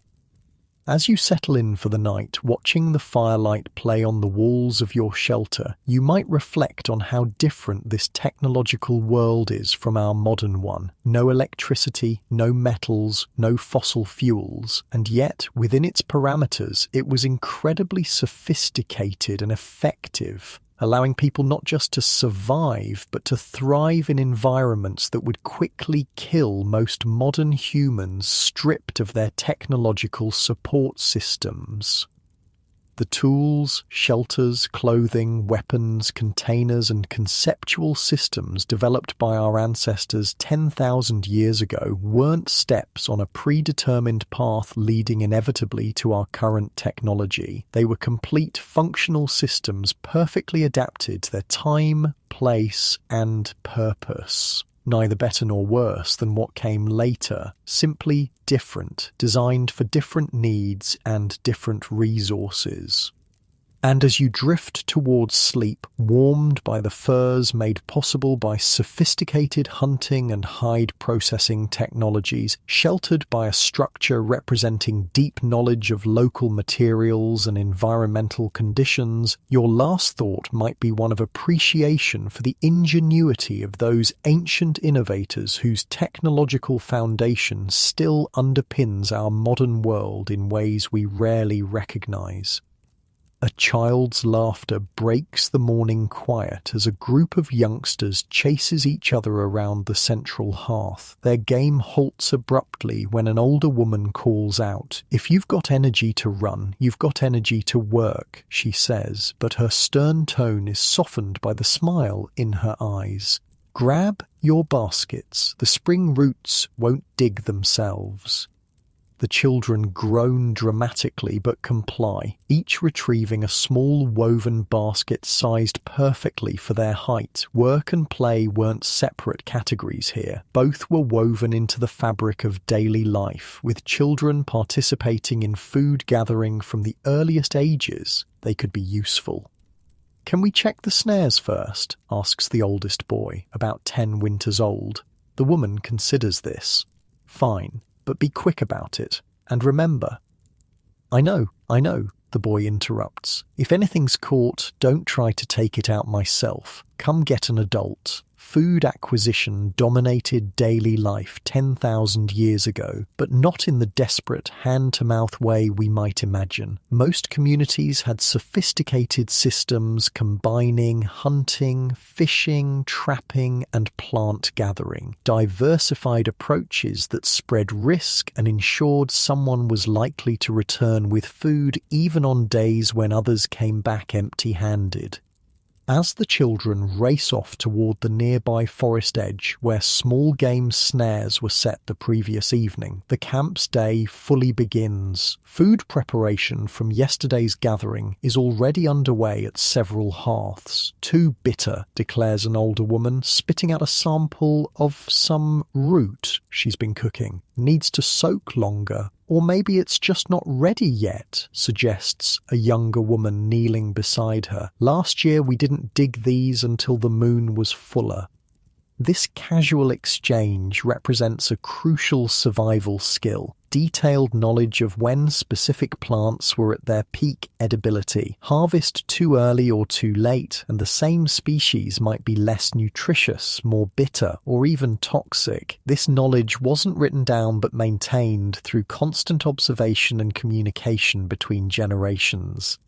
As you settle in for the night, watching the firelight play on the walls of your shelter, you might reflect on how different this technological world is from our modern one. No electricity, no metals, no fossil fuels, and yet, within its parameters, it was incredibly sophisticated and effective, allowing people not just to survive, but to thrive in environments that would quickly kill most modern humans stripped of their technological support systems. The tools, shelters, clothing, weapons, containers, and conceptual systems developed by our ancestors 10,000 years ago weren't steps on a predetermined path leading inevitably to our current technology. They were complete functional systems perfectly adapted to their time, place, and purpose. Neither better nor worse than what came later, simply different, designed for different needs and different resources. And as you drift towards sleep, warmed by the furs made possible by sophisticated hunting and hide processing technologies, sheltered by a structure representing deep knowledge of local materials and environmental conditions, your last thought might be one of appreciation for the ingenuity of those ancient innovators whose technological foundation still underpins our modern world in ways we rarely recognize. A child's laughter breaks the morning quiet as a group of youngsters chases each other around the central hearth. Their game halts abruptly when an older woman calls out, "If you've got energy to run, you've got energy to work," she says, but her stern tone is softened by the smile in her eyes. "Grab your baskets. The spring roots won't dig themselves." The children groan dramatically but comply, each retrieving a small woven basket sized perfectly for their height. Work and play weren't separate categories here. Both were woven into the fabric of daily life, with children participating in food gathering from the earliest ages they could be useful. "Can we check the snares first?" asks the oldest boy, about 10 winters old. The woman considers this. "Fine, but be quick about it. And remember—" I know, the boy interrupts. "If anything's caught, don't try to take it out myself. Come get an adult." Food acquisition dominated daily life 10,000 years ago, but not in the desperate, hand-to-mouth way we might imagine. Most communities had sophisticated systems combining hunting, fishing, trapping, and plant gathering, diversified approaches that spread risk and ensured someone was likely to return with food even on days when others came back empty-handed. As the children race off toward the nearby forest edge where small game snares were set the previous evening, the camp's day fully begins. Food preparation from yesterday's gathering is already underway at several hearths. "Too bitter," declares an older woman, spitting out a sample of some root she's been cooking. "Needs to soak longer. Or maybe it's just not ready yet," suggests a younger woman kneeling beside her. "Last year we didn't dig these until the moon was fuller." This casual exchange represents a crucial survival skill. Detailed knowledge of when specific plants were at their peak edibility. Harvest too early or too late, and the same species might be less nutritious, more bitter, or even toxic. This knowledge wasn't written down but maintained through constant observation and communication between generations.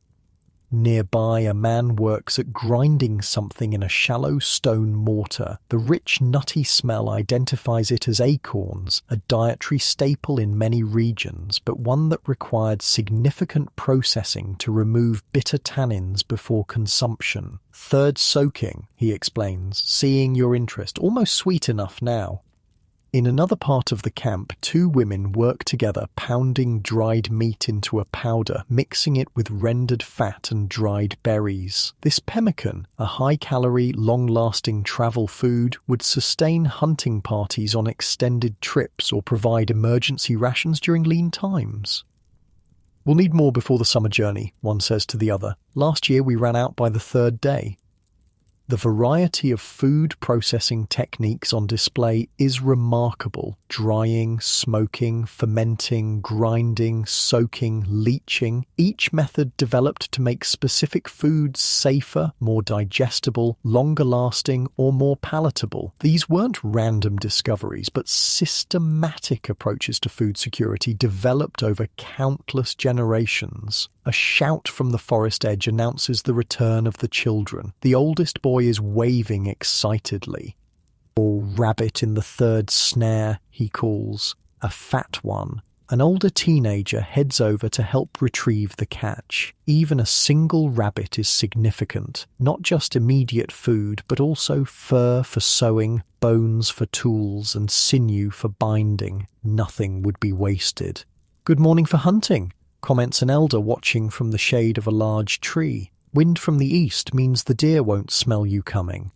Nearby, a man works at grinding something in a shallow stone mortar. The rich, nutty smell identifies it as acorns, a dietary staple in many regions, but one that required significant processing to remove bitter tannins before consumption. "Third soaking," he explains, seeing your interest. "Almost sweet enough now." In another part of the camp, 2 women work together pounding dried meat into a powder, mixing it with rendered fat and dried berries. This pemmican, a high-calorie, long-lasting travel food, would sustain hunting parties on extended trips or provide emergency rations during lean times. "We'll need more before the summer journey," one says to the other. "Last year we ran out by the 3rd day." The variety of food processing techniques on display is remarkable. Drying, smoking, fermenting, grinding, soaking, leaching. Each method developed to make specific foods safer, more digestible, longer lasting, or more palatable. These weren't random discoveries, but systematic approaches to food security developed over countless generations. A shout from the forest edge announces the return of the children. The oldest boy is waving excitedly. "Oh, rabbit in the 3rd snare," he calls. A fat one. An older teenager heads over to help retrieve the catch. Even a single rabbit is significant. Not just immediate food, but also fur for sewing, bones for tools, and sinew for binding. Nothing would be wasted. "Good morning for hunting," comments an elder watching from the shade of a large tree. "Wind from the east means the deer won't smell you coming."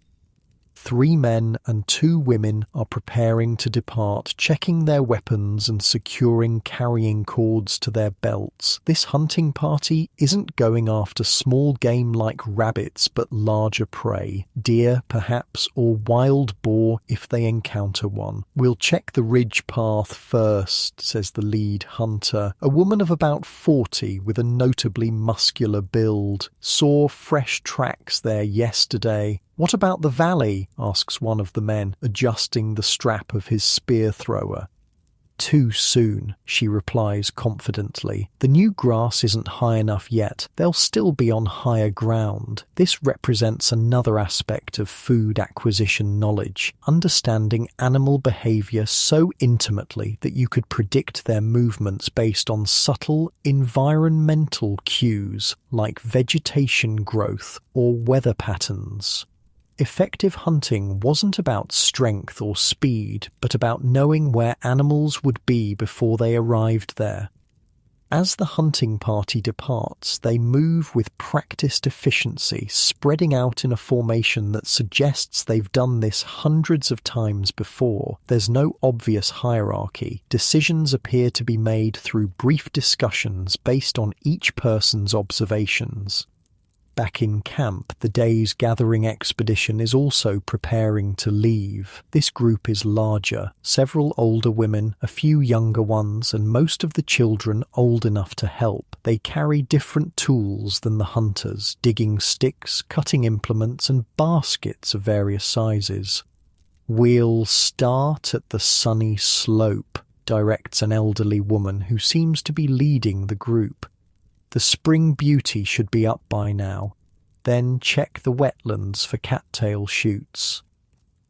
3 men and 2 women are preparing to depart, checking their weapons and securing carrying cords to their belts. This hunting party isn't going after small game like rabbits, but larger prey. Deer, perhaps, or wild boar if they encounter one. "We'll check the ridge path first," says the lead hunter, a woman of about 40 with a notably muscular build. "Saw fresh tracks there yesterday." "What about the valley?" asks one of the men, adjusting the strap of his spear thrower. "Too soon," she replies confidently. "The new grass isn't high enough yet. They'll still be on higher ground." This represents another aspect of food acquisition knowledge, understanding animal behavior so intimately that you could predict their movements based on subtle environmental cues like vegetation growth or weather patterns. Effective hunting wasn't about strength or speed, but about knowing where animals would be before they arrived there. As the hunting party departs, they move with practiced efficiency, spreading out in a formation that suggests they've done this hundreds of times before. There's no obvious hierarchy. Decisions appear to be made through brief discussions based on each person's observations. Back in camp, the day's gathering expedition is also preparing to leave. This group is larger, several older women, a few younger ones, and most of the children old enough to help. They carry different tools than the hunters, digging sticks, cutting implements, and baskets of various sizes. "We'll start at the sunny slope," directs an elderly woman who seems to be leading the group. "The spring beauty should be up by now. Then check the wetlands for cattail shoots."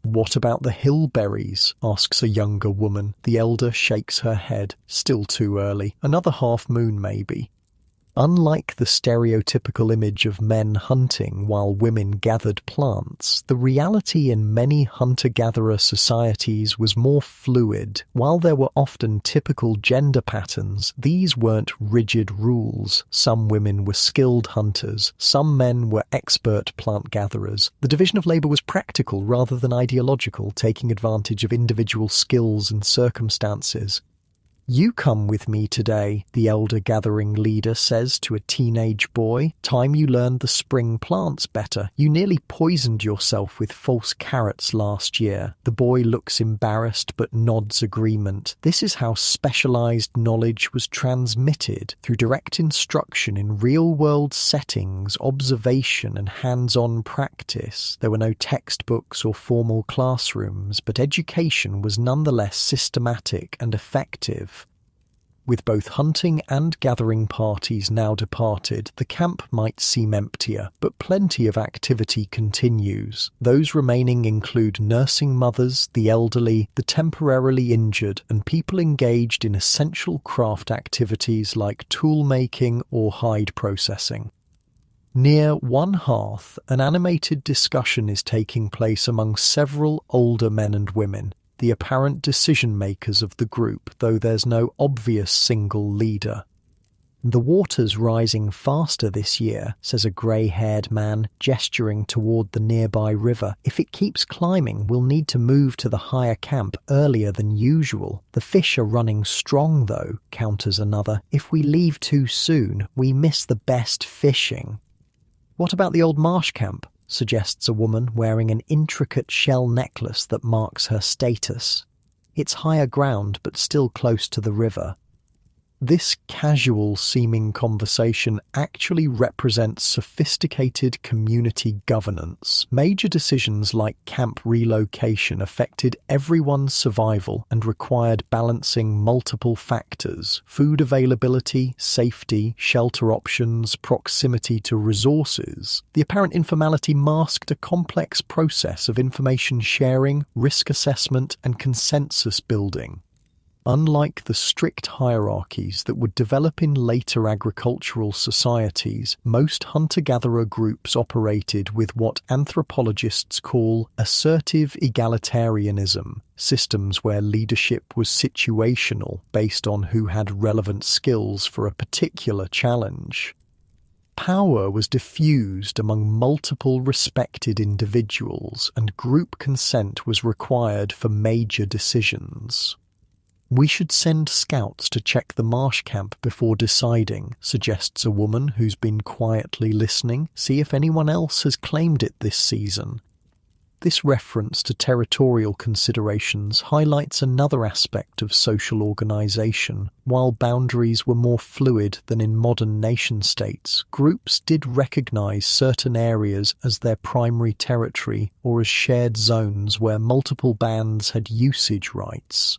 "What about the hillberries?" asks a younger woman. The elder shakes her head. "Still too early. Another half moon maybe." Unlike the stereotypical image of men hunting while women gathered plants, the reality in many hunter-gatherer societies was more fluid. While there were often typical gender patterns, these weren't rigid rules. Some women were skilled hunters, some men were expert plant gatherers. The division of labor was practical rather than ideological, taking advantage of individual skills and circumstances. "You come with me today," the elder gathering leader says to a teenage boy. "Time you learned the spring plants better. You nearly poisoned yourself with false carrots last year." The boy looks embarrassed but nods agreement. This is how specialized knowledge was transmitted, through direct instruction in real-world settings, observation and hands-on practice. There were no textbooks or formal classrooms, but education was nonetheless systematic and effective. With both hunting and gathering parties now departed, the camp might seem emptier, but plenty of activity continues. Those remaining include nursing mothers, the elderly, the temporarily injured, and people engaged in essential craft activities like tool making or hide processing. Near one hearth, an animated discussion is taking place among several older men and women, the apparent decision-makers of the group, though there's no obvious single leader. "The water's rising faster this year," says a grey-haired man, gesturing toward the nearby river. "If it keeps climbing, we'll need to move to the higher camp earlier than usual. The fish are running strong, though," counters another. "If we leave too soon, we miss the best fishing." "What about the old marsh camp?" suggests a woman wearing an intricate shell necklace that marks her status. "It's higher ground, but still close to the river." This casual-seeming conversation actually represents sophisticated community governance. Major decisions like camp relocation affected everyone's survival and required balancing multiple factors: food availability, safety, shelter options, proximity to resources. The apparent informality masked a complex process of information sharing, risk assessment, and consensus building. Unlike the strict hierarchies that would develop in later agricultural societies, most hunter-gatherer groups operated with what anthropologists call assertive egalitarianism, systems where leadership was situational based on who had relevant skills for a particular challenge. Power was diffused among multiple respected individuals, and group consent was required for major decisions. "We should send scouts to check the marsh camp before deciding," suggests a woman who's been quietly listening. "See if anyone else has claimed it this season." This reference to territorial considerations highlights another aspect of social organization. While boundaries were more fluid than in modern nation-states, groups did recognize certain areas as their primary territory or as shared zones where multiple bands had usage rights.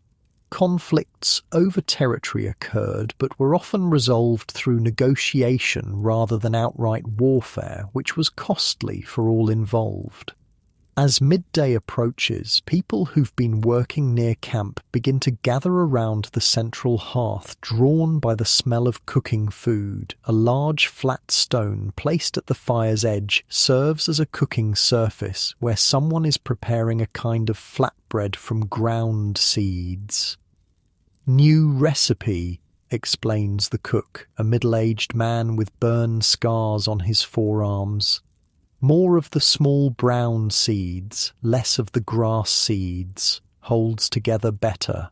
Conflicts over territory occurred, but were often resolved through negotiation rather than outright warfare, which was costly for all involved. As midday approaches, people who've been working near camp begin to gather around the central hearth, drawn by the smell of cooking food. A large flat stone placed at the fire's edge serves as a cooking surface where someone is preparing a kind of flatbread from ground seeds. "New recipe," explains the cook, a middle-aged man with burn scars on his forearms. "More of the small brown seeds, less of the grass seeds, holds together better."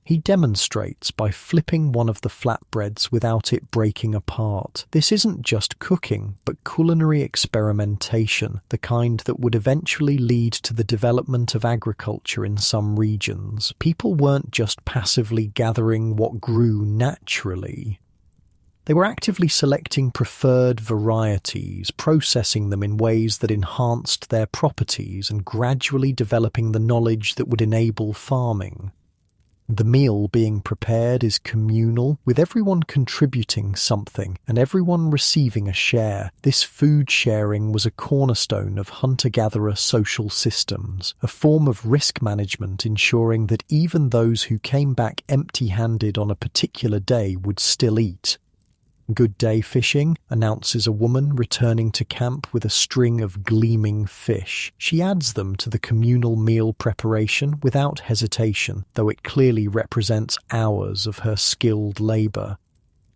He demonstrates by flipping one of the flatbreads without it breaking apart. This isn't just cooking, but culinary experimentation, the kind that would eventually lead to the development of agriculture in some regions. People weren't just passively gathering what grew naturally. They were actively selecting preferred varieties, processing them in ways that enhanced their properties, and gradually developing the knowledge that would enable farming. The meal being prepared is communal, with everyone contributing something and everyone receiving a share. This food sharing was a cornerstone of hunter-gatherer social systems, a form of risk management ensuring that even those who came back empty-handed on a particular day would still eat. "Good day fishing," announces a woman returning to camp with a string of gleaming fish. She adds them to the communal meal preparation without hesitation, though it clearly represents hours of her skilled labor.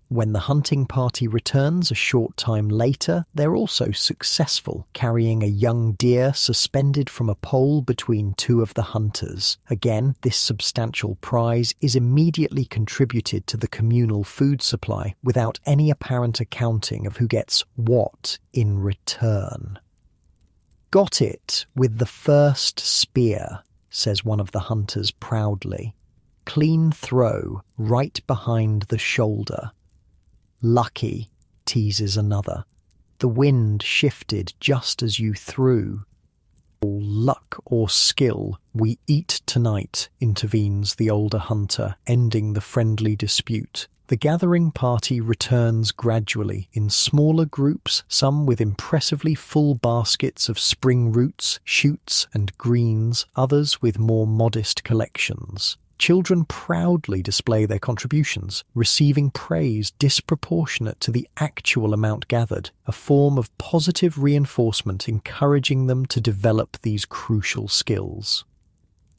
When the hunting party returns a short time later, they're also successful, carrying a young deer suspended from a pole between two of the hunters. Again, this substantial prize is immediately contributed to the communal food supply without any apparent accounting of who gets what in return. "Got it with the first spear," says one of the hunters proudly. "Clean throw, right behind the shoulder." "Lucky," teases another. "The wind shifted just as you threw." "All luck or skill, we eat tonight," intervenes the older hunter, ending the friendly dispute. The gathering party returns gradually, in smaller groups, some with impressively full baskets of spring roots, shoots, and greens, others with more modest collections. Children proudly display their contributions, receiving praise disproportionate to the actual amount gathered, a form of positive reinforcement encouraging them to develop these crucial skills.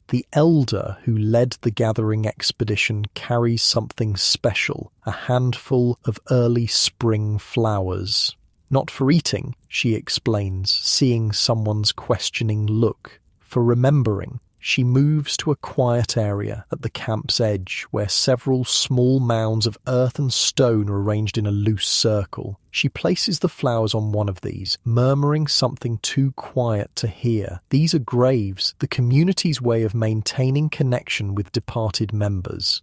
The elder who led the gathering expedition carries something special, a handful of early spring flowers. "Not for eating," she explains, seeing someone's questioning look. "For remembering." She moves to a quiet area at the camp's edge where several small mounds of earth and stone are arranged in a loose circle. She places the flowers on one of these, murmuring something too quiet to hear. These are graves, the community's way of maintaining connection with departed members.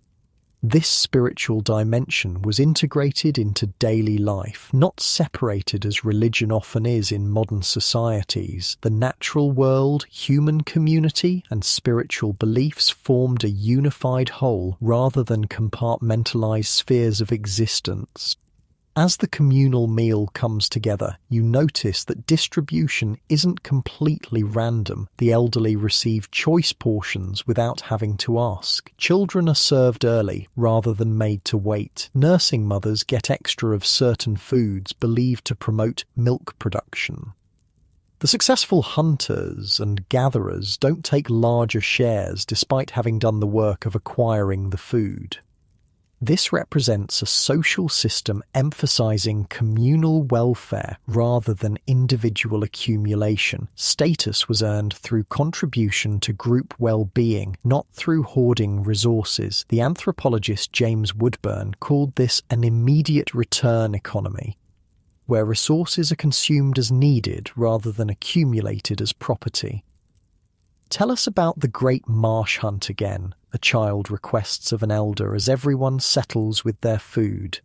This spiritual dimension was integrated into daily life, not separated as religion often is in modern societies. The natural world, human community, and spiritual beliefs formed a unified whole rather than compartmentalized spheres of existence. As the communal meal comes together, you notice that distribution isn't completely random. The elderly receive choice portions without having to ask. Children are served early rather than made to wait. Nursing mothers get extra of certain foods believed to promote milk production. The successful hunters and gatherers don't take larger shares despite having done the work of acquiring the food. This represents a social system emphasizing communal welfare rather than individual accumulation. Status was earned through contribution to group well-being, not through hoarding resources. The anthropologist James Woodburn called this an immediate return economy, where resources are consumed as needed rather than accumulated as property. "Tell us about the great marsh hunt again," a child requests of an elder as everyone settles with their food.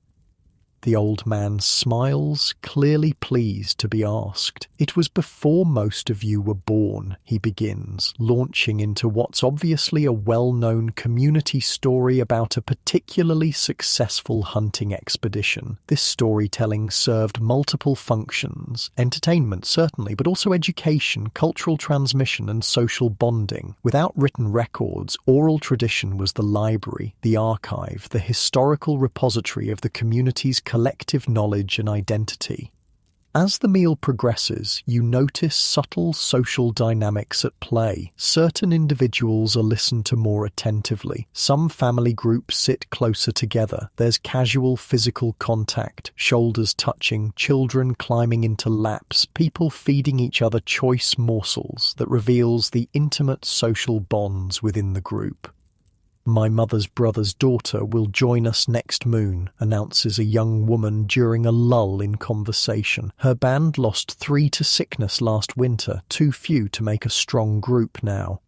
The old man smiles, clearly pleased to be asked. "It was before most of you were born," he begins, launching into what's obviously a well-known community story about a particularly successful hunting expedition. This storytelling served multiple functions: entertainment, certainly, but also education, cultural transmission, and social bonding. Without written records, oral tradition was the library, the archive, the historical repository of the community's collective knowledge and identity. As the meal progresses, you notice subtle social dynamics at play. Certain individuals are listened to more attentively. Some family groups sit closer together. There's casual physical contact, shoulders touching, children climbing into laps, people feeding each other choice morsels that reveals the intimate social bonds within the group. "My mother's brother's daughter will join us next moon," announces a young woman during a lull in conversation. "Her band lost 3 to sickness last winter, too few to make a strong group now."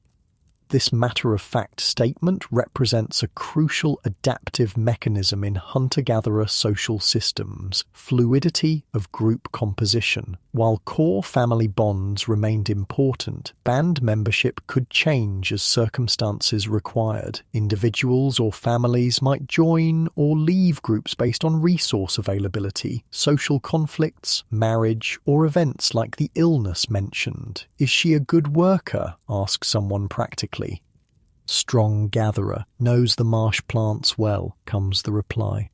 This matter-of-fact statement represents a crucial adaptive mechanism in hunter-gatherer social systems: fluidity of group composition. While core family bonds remained important, band membership could change as circumstances required. Individuals or families might join or leave groups based on resource availability, social conflicts, marriage, or events like the illness mentioned. "Is she a good worker?" asks someone practically. "Strong gatherer, knows the marsh plants well," comes the reply.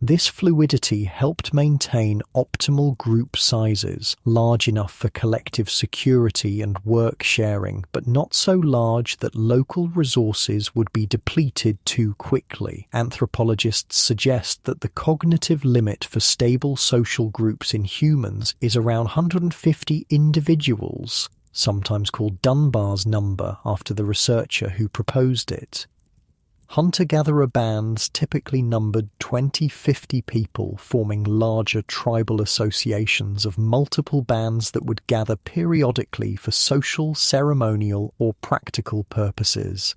This fluidity helped maintain optimal group sizes, large enough for collective security and work sharing, but not so large that local resources would be depleted too quickly. Anthropologists suggest that the cognitive limit for stable social groups in humans is around 150 individuals, sometimes called Dunbar's number after the researcher who proposed it. Hunter-gatherer bands typically numbered 20-50 people, forming larger tribal associations of multiple bands that would gather periodically for social, ceremonial, or practical purposes.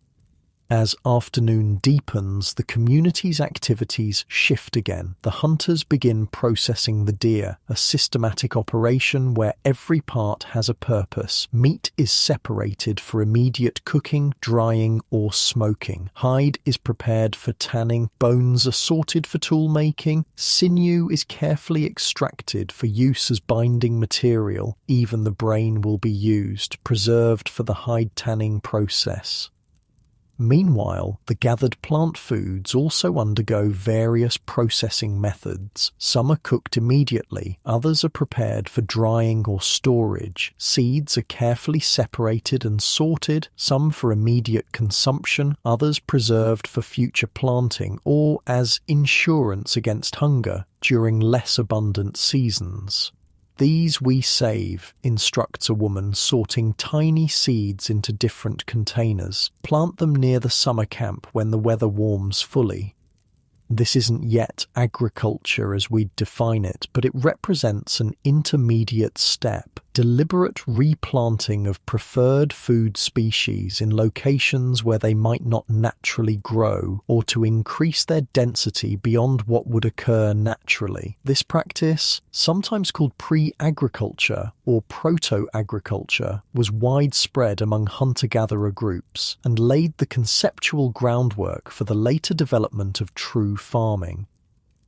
As afternoon deepens, the community's activities shift again. The hunters begin processing the deer, a systematic operation where every part has a purpose. Meat is separated for immediate cooking, drying, or smoking. Hide is prepared for tanning. Bones are sorted for tool making. Sinew is carefully extracted for use as binding material. Even the brain will be used, preserved for the hide tanning process. Meanwhile, the gathered plant foods also undergo various processing methods. Some are cooked immediately, others are prepared for drying or storage. Seeds are carefully separated and sorted, some for immediate consumption, others preserved for future planting or as insurance against hunger during less abundant seasons. "These we save," instructs a woman, sorting tiny seeds into different containers. "Plant them near the summer camp when the weather warms fully." This isn't yet agriculture as we'd define it, but it represents an intermediate step: deliberate replanting of preferred food species in locations where they might not naturally grow, or to increase their density beyond what would occur naturally. This practice, sometimes called pre-agriculture or proto-agriculture, was widespread among hunter-gatherer groups and laid the conceptual groundwork for the later development of true farming.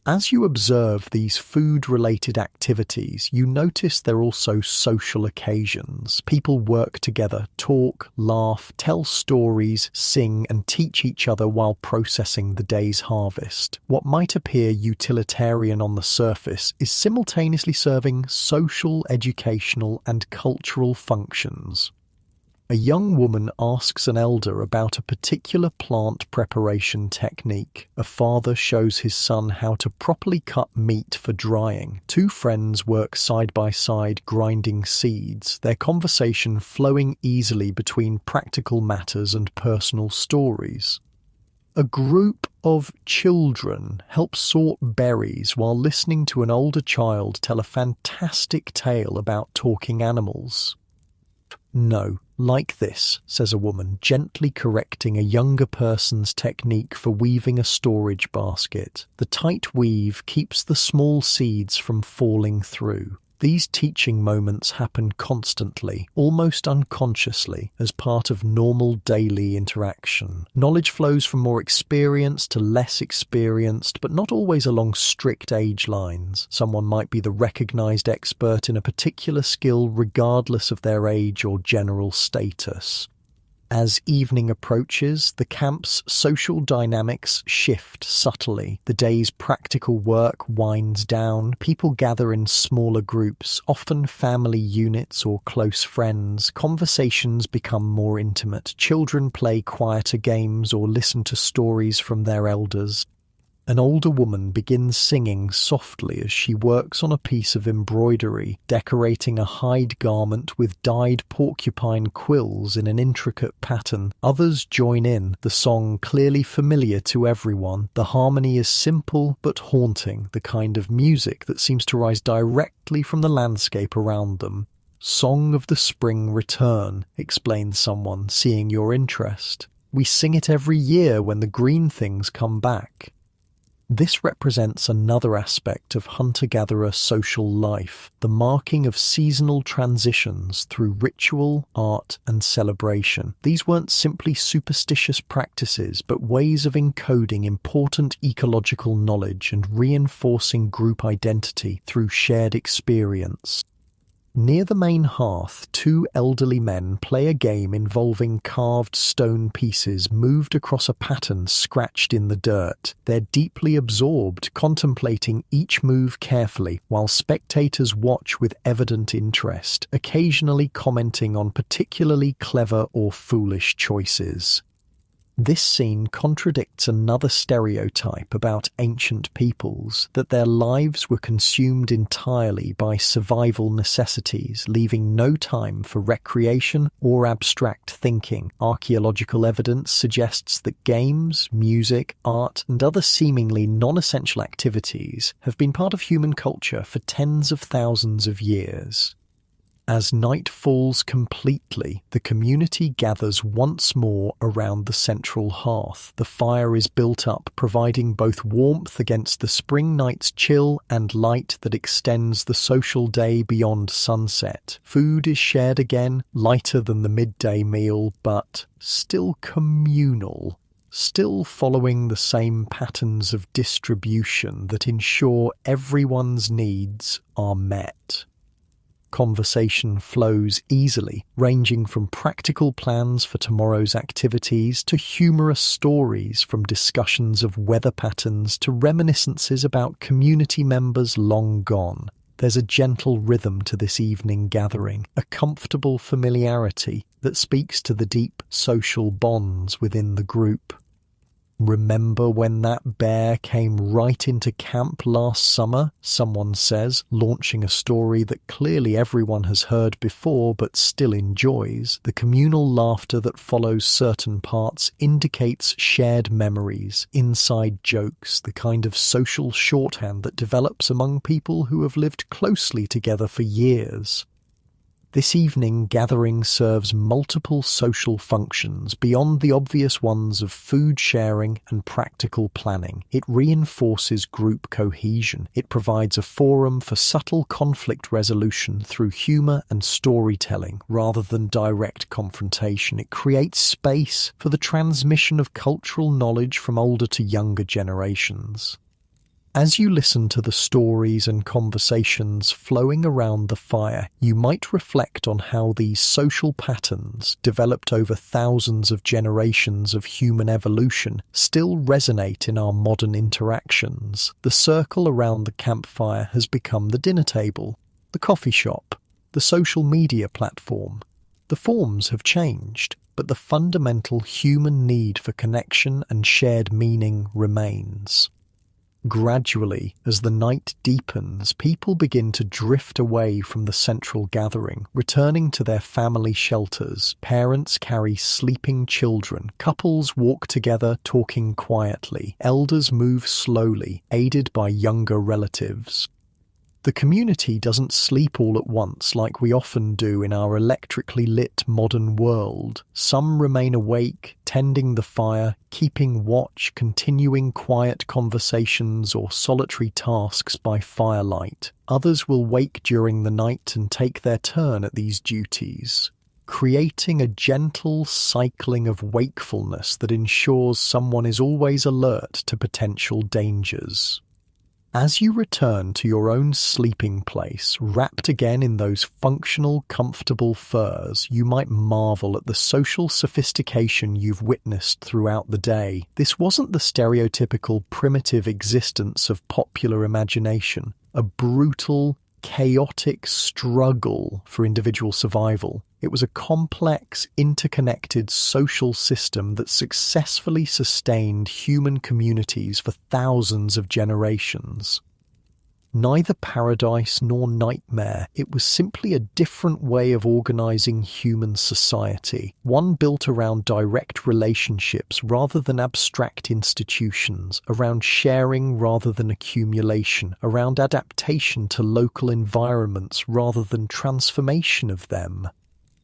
As you observe these food-related activities, you notice they're also social occasions. People work together, talk, laugh, tell stories, sing, and teach each other while processing the day's harvest. What might appear utilitarian on the surface is simultaneously serving social, educational, and cultural functions. A young woman asks an elder about a particular plant preparation technique. A father shows his son how to properly cut meat for drying. Two friends work side by side grinding seeds, their conversation flowing easily between practical matters and personal stories. A group of children help sort berries while listening to an older child tell a fantastic tale about talking animals. "No, like this," says a woman, gently correcting a younger person's technique for weaving a storage basket. The tight weave keeps the small seeds from falling through. These teaching moments happen constantly, almost unconsciously, as part of normal daily interaction. Knowledge flows from more experienced to less experienced, but not always along strict age lines. Someone might be the recognized expert in a particular skill regardless of their age or general status. As evening approaches, the camp's social dynamics shift subtly. The day's practical work winds down. People gather in smaller groups, often family units or close friends. Conversations become more intimate. Children play quieter games or listen to stories from their elders. An older woman begins singing softly as she works on a piece of embroidery, decorating a hide garment with dyed porcupine quills in an intricate pattern. Others join in, the song clearly familiar to everyone. The harmony is simple but haunting, the kind of music that seems to rise directly from the landscape around them. "Song of the spring return," explains someone, seeing your interest. "We sing it every year when the green things come back." This represents another aspect of hunter-gatherer social life, the marking of seasonal transitions through ritual, art, and celebration. These weren't simply superstitious practices, but ways of encoding important ecological knowledge and reinforcing group identity through shared experience. Near the main hearth, two elderly men play a game involving carved stone pieces moved across a pattern scratched in the dirt. They're deeply absorbed, contemplating each move carefully, while spectators watch with evident interest, occasionally commenting on particularly clever or foolish choices. This scene contradicts another stereotype about ancient peoples, that their lives were consumed entirely by survival necessities, leaving no time for recreation or abstract thinking. Archaeological evidence suggests that games, music, art, and other seemingly non-essential activities have been part of human culture for tens of thousands of years. As night falls completely, the community gathers once more around the central hearth. The fire is built up, providing both warmth against the spring night's chill and light that extends the social day beyond sunset. Food is shared again, lighter than the midday meal, but still communal. Still following the same patterns of distribution that ensure everyone's needs are met. Conversation flows easily, ranging from practical plans for tomorrow's activities to humorous stories, from discussions of weather patterns to reminiscences about community members long gone. There's a gentle rhythm to this evening gathering, a comfortable familiarity that speaks to the deep social bonds within the group. "Remember when that bear came right into camp last summer?" someone says, launching a story that clearly everyone has heard before but still enjoys. The communal laughter that follows certain parts indicates shared memories, inside jokes, the kind of social shorthand that develops among people who have lived closely together for years. This evening gathering serves multiple social functions beyond the obvious ones of food sharing and practical planning. It reinforces group cohesion. It provides a forum for subtle conflict resolution through humor and storytelling rather than direct confrontation. It creates space for the transmission of cultural knowledge from older to younger generations. As you listen to the stories and conversations flowing around the fire, you might reflect on how these social patterns, developed over thousands of generations of human evolution, still resonate in our modern interactions. The circle around the campfire has become the dinner table, the coffee shop, the social media platform. The forms have changed, but the fundamental human need for connection and shared meaning remains. Gradually, as the night deepens, people begin to drift away from the central gathering, returning to their family shelters. Parents carry sleeping children. Couples walk together, talking quietly. Elders move slowly, aided by younger relatives. The community doesn't sleep all at once like we often do in our electrically lit modern world. Some remain awake, tending the fire, keeping watch, continuing quiet conversations or solitary tasks by firelight. Others will wake during the night and take their turn at these duties, creating a gentle cycling of wakefulness that ensures someone is always alert to potential dangers. As you return to your own sleeping place, wrapped again in those functional, comfortable furs, you might marvel at the social sophistication you've witnessed throughout the day. This wasn't the stereotypical primitive existence of popular imagination, a brutal, chaotic struggle for individual survival. It was a complex, interconnected social system that successfully sustained human communities for thousands of generations. Neither paradise nor nightmare, it was simply a different way of organizing human society, one built around direct relationships rather than abstract institutions, around sharing rather than accumulation, around adaptation to local environments rather than transformation of them.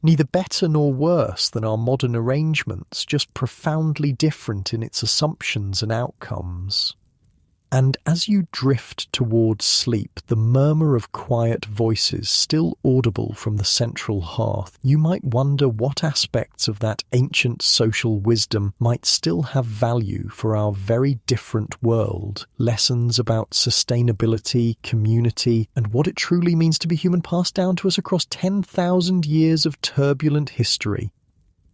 Neither better nor worse than our modern arrangements, just profoundly different in its assumptions and outcomes. And as you drift towards sleep, the murmur of quiet voices still audible from the central hearth, you might wonder what aspects of that ancient social wisdom might still have value for our very different world. Lessons about sustainability, community, and what it truly means to be human passed down to us across 10,000 years of turbulent history.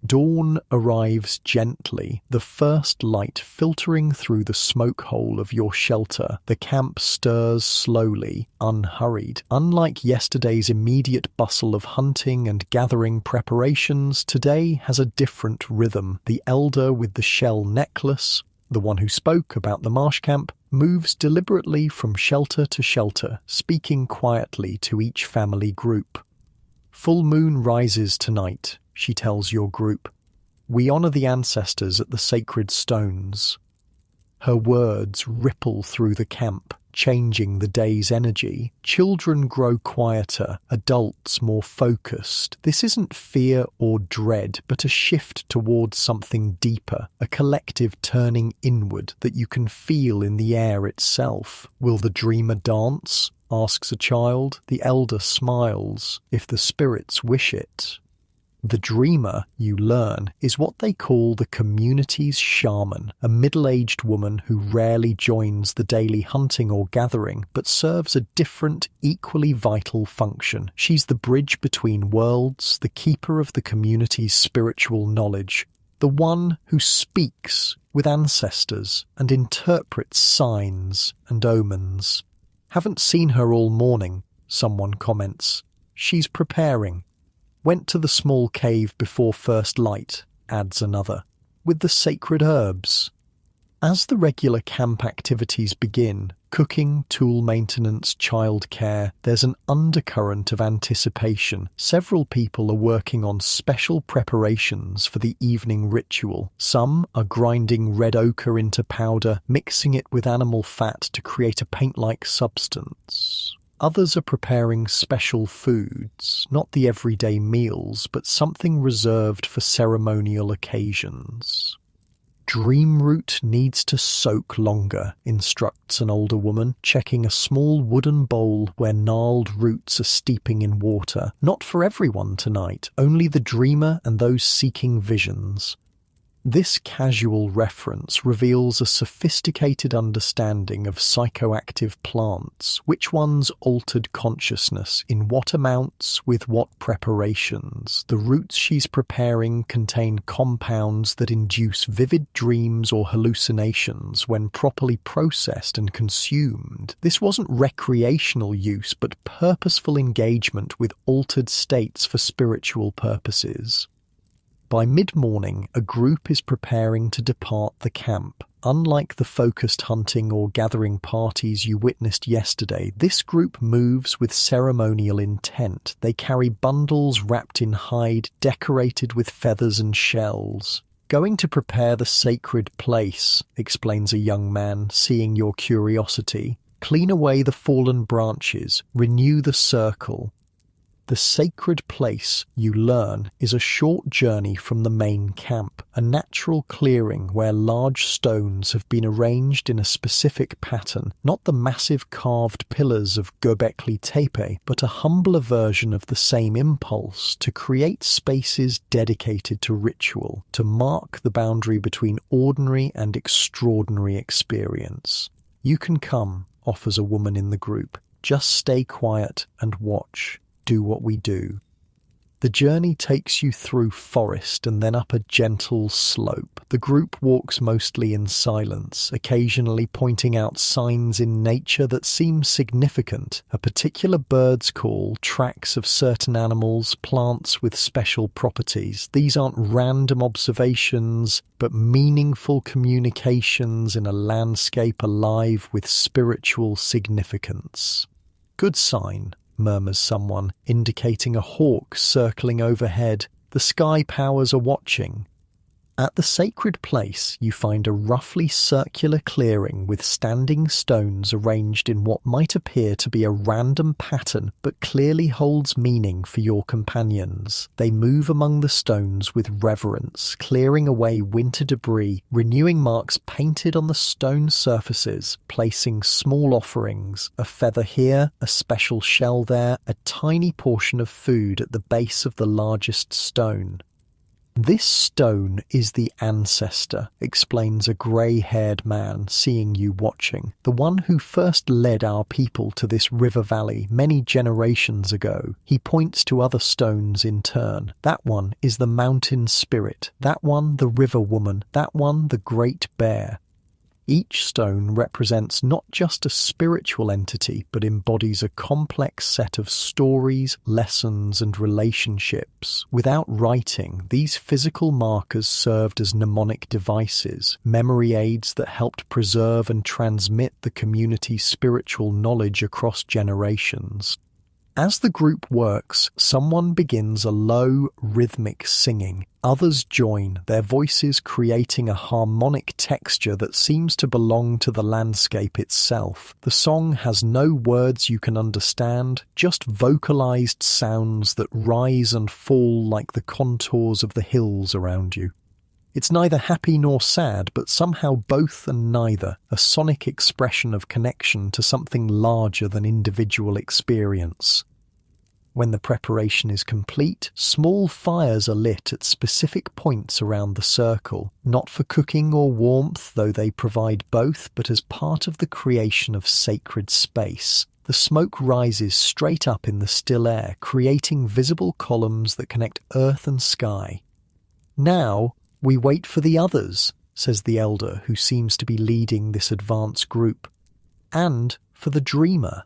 Dawn arrives gently, the first light filtering through the smoke hole of your shelter. The camp stirs slowly, unhurried. Unlike yesterday's immediate bustle of hunting and gathering preparations, today has a different rhythm. The elder with the shell necklace, the one who spoke about the marsh camp, moves deliberately from shelter to shelter, speaking quietly to each family group. Full moon rises tonight, she tells your group. We honor the ancestors at the sacred stones. Her words ripple through the camp, changing the day's energy. Children grow quieter, adults more focused. This isn't fear or dread, but a shift towards something deeper, a collective turning inward that you can feel in the air itself. Will the dreamer dance? Asks a child. The elder smiles. If the spirits wish it. The dreamer, you learn, is what they call the community's shaman, a middle-aged woman who rarely joins the daily hunting or gathering, but serves a different, equally vital function. She's the bridge between worlds, the keeper of the community's spiritual knowledge, the one who speaks with ancestors and interprets signs and omens. Haven't seen her all morning, someone comments. She's preparing. Went to the small cave before first light, adds another, with the sacred herbs. As the regular camp activities begin, cooking, tool maintenance, childcare, there's an undercurrent of anticipation. Several people are working on special preparations for the evening ritual. Some are grinding red ochre into powder, mixing it with animal fat to create a paint-like substance. Others are preparing special foods, not the everyday meals, but something reserved for ceremonial occasions. Dream root needs to soak longer, instructs an older woman, checking a small wooden bowl where gnarled roots are steeping in water. Not for everyone tonight, only the dreamer and those seeking visions. This casual reference reveals a sophisticated understanding of psychoactive plants, which ones altered consciousness, in what amounts, with what preparations. The roots she's preparing contain compounds that induce vivid dreams or hallucinations when properly processed and consumed. This wasn't recreational use, but purposeful engagement with altered states for spiritual purposes. By mid-morning, a group is preparing to depart the camp. Unlike the focused hunting or gathering parties you witnessed yesterday, this group moves with ceremonial intent. They carry bundles wrapped in hide, decorated with feathers and shells. Going to prepare the sacred place, explains a young man, seeing your curiosity. Clean away the fallen branches, renew the circle. The sacred place, you learn, is a short journey from the main camp, a natural clearing where large stones have been arranged in a specific pattern, not the massive carved pillars of Göbekli Tepe, but a humbler version of the same impulse to create spaces dedicated to ritual, to mark the boundary between ordinary and extraordinary experience. "You can come," offers a woman in the group. "Just stay quiet and watch. Do what we do." The journey takes you through forest and then up a gentle slope. The group walks mostly in silence, occasionally pointing out signs in nature that seem significant. A particular bird's call, tracks of certain animals, plants with special properties. These aren't random observations, but meaningful communications in a landscape alive with spiritual significance. "Good sign," murmurs someone, indicating a hawk circling overhead. "The sky powers are watching." At the sacred place, you find a roughly circular clearing with standing stones arranged in what might appear to be a random pattern, but clearly holds meaning for your companions. They move among the stones with reverence, clearing away winter debris, renewing marks painted on the stone surfaces, placing small offerings, a feather here, a special shell there, a tiny portion of food at the base of the largest stone. "This stone is the ancestor," explains a grey-haired man, seeing you watching. "The one who first led our people to this river valley many generations ago." He points to other stones in turn. "That one is the mountain spirit, that one the river woman, that one the great bear." Each stone represents not just a spiritual entity, but embodies a complex set of stories, lessons, and relationships. Without writing, these physical markers served as mnemonic devices, memory aids that helped preserve and transmit the community's spiritual knowledge across generations. As the group works, someone begins a low, rhythmic singing. Others join, their voices creating a harmonic texture that seems to belong to the landscape itself. The song has no words you can understand, just vocalized sounds that rise and fall like the contours of the hills around you. It's neither happy nor sad, but somehow both and neither, a sonic expression of connection to something larger than individual experience. When the preparation is complete, small fires are lit at specific points around the circle, not for cooking or warmth, though they provide both, but as part of the creation of sacred space. The smoke rises straight up in the still air, creating visible columns that connect earth and sky. "Now, we wait for the others," says the elder who seems to be leading this advanced group. "And for the dreamer."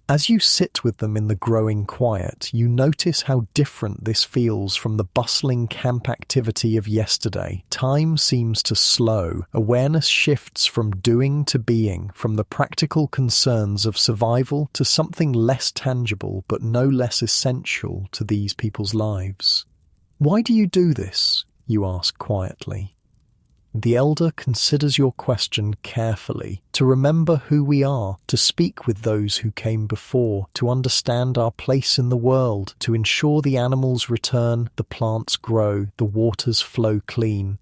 As you sit with them in the growing quiet, you notice how different this feels from the bustling camp activity of yesterday. Time seems to slow. Awareness shifts from doing to being, from the practical concerns of survival to something less tangible but no less essential to these people's lives. "Why do you do this?" you ask quietly. The elder considers your question carefully, to remember who we are, to speak with those who came before, to understand our place in the world, to ensure the animals return, the plants grow, the waters flow clean.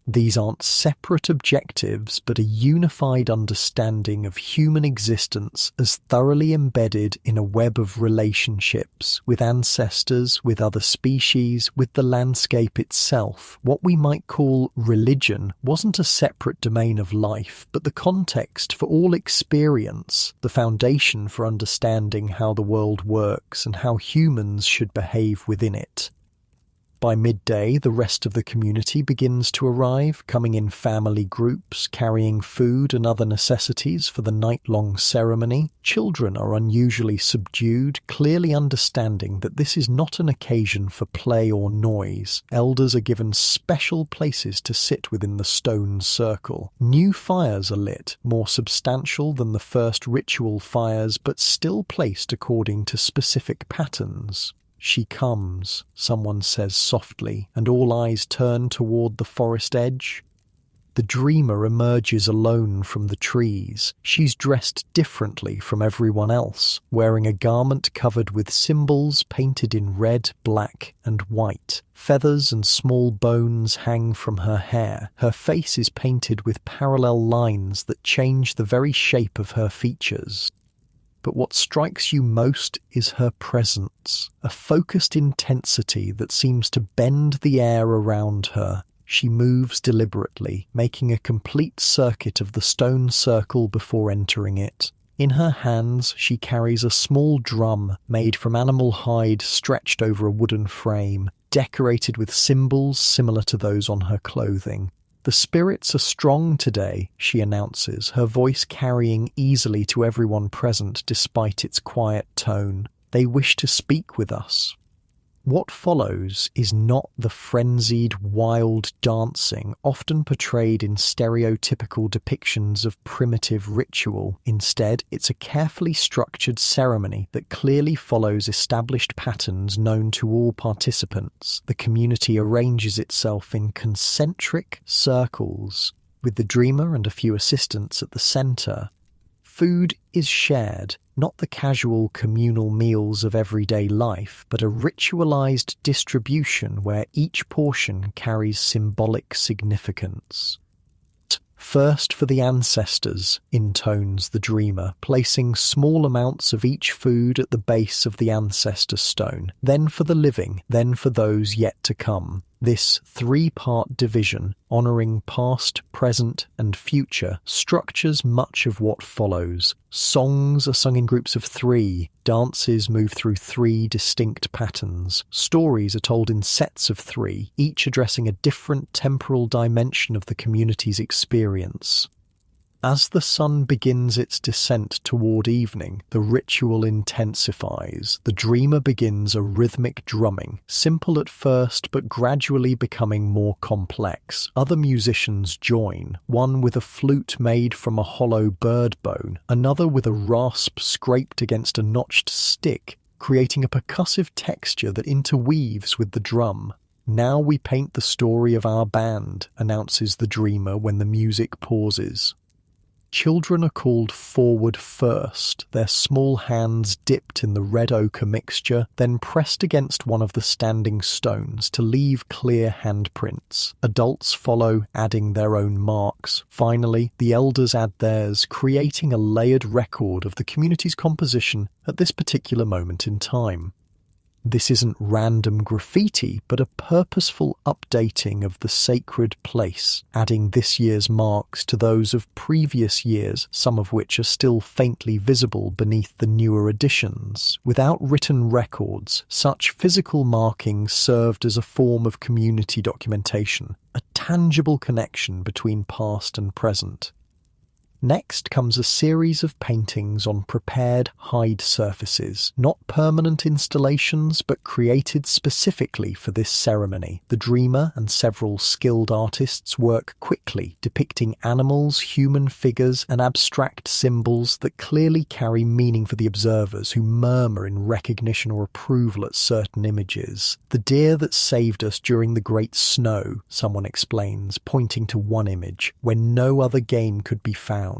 These aren't separate objectives, but a unified understanding of human existence as thoroughly embedded in a web of relationships, with ancestors, with other species, with the landscape itself. What we might call religion wasn't a separate domain of life, but the context for all experience, the foundation for understanding how the world works and how humans should behave within it. By midday, the rest of the community begins to arrive, coming in family groups, carrying food and other necessities for the night-long ceremony. Children are unusually subdued, clearly understanding that this is not an occasion for play or noise. Elders are given special places to sit within the stone circle. New fires are lit, more substantial than the first ritual fires, but still placed according to specific patterns. "She comes," someone says softly, and all eyes turn toward the forest edge. The The dreamer emerges alone from the trees. She's dressed differently from everyone else, wearing a garment covered with symbols painted in red, black, and white. Feathers and small bones hang from her hair. Her face is painted with parallel lines that change the very shape of her features. But what strikes you most is her presence, a focused intensity that seems to bend the air around her. She moves deliberately, making a complete circuit of the stone circle before entering it. In her hands, she carries a small drum made from animal hide stretched over a wooden frame, decorated with symbols similar to those on her clothing. "The spirits are strong today," she announces, her voice carrying easily to everyone present despite its quiet tone. "They wish to speak with us." What follows is not the frenzied, wild dancing often portrayed in stereotypical depictions of primitive ritual. Instead, it's a carefully structured ceremony that clearly follows established patterns known to all participants. The community arranges itself in concentric circles, with the dreamer and a few assistants at the center. Food is shared, not the casual communal meals of everyday life, but a ritualized distribution where each portion carries symbolic significance. "First for the ancestors," intones the dreamer, placing small amounts of each food at the base of the ancestor stone. "Then for the living, then for those yet to come." This three-part division, honoring past, present, and future, structures much of what follows. Songs are sung in groups of three, dances move through three distinct patterns, stories are told in sets of three, each addressing a different temporal dimension of the community's experience. As the sun begins its descent toward evening, the ritual intensifies. The dreamer begins a rhythmic drumming, simple at first but gradually becoming more complex. Other musicians join, one with a flute made from a hollow bird bone, another with a rasp scraped against a notched stick, creating a percussive texture that interweaves with the drum. "Now we paint the story of our band," announces the dreamer when the music pauses. Children are called forward first, their small hands dipped in the red ochre mixture, then pressed against one of the standing stones to leave clear handprints. Adults follow, adding their own marks. Finally, the elders add theirs, creating a layered record of the community's composition at this particular moment in time. This isn't random graffiti, but a purposeful updating of the sacred place, adding this year's marks to those of previous years, some of which are still faintly visible beneath the newer additions. Without written records, such physical markings served as a form of community documentation, a tangible connection between past and present. Next comes a series of paintings on prepared hide surfaces, not permanent installations but created specifically for this ceremony. The dreamer and several skilled artists work quickly, depicting animals, human figures, and abstract symbols that clearly carry meaning for the observers who murmur in recognition or approval at certain images. "The deer that saved us during the great snow," someone explains, pointing to one image, "when no other game could be found.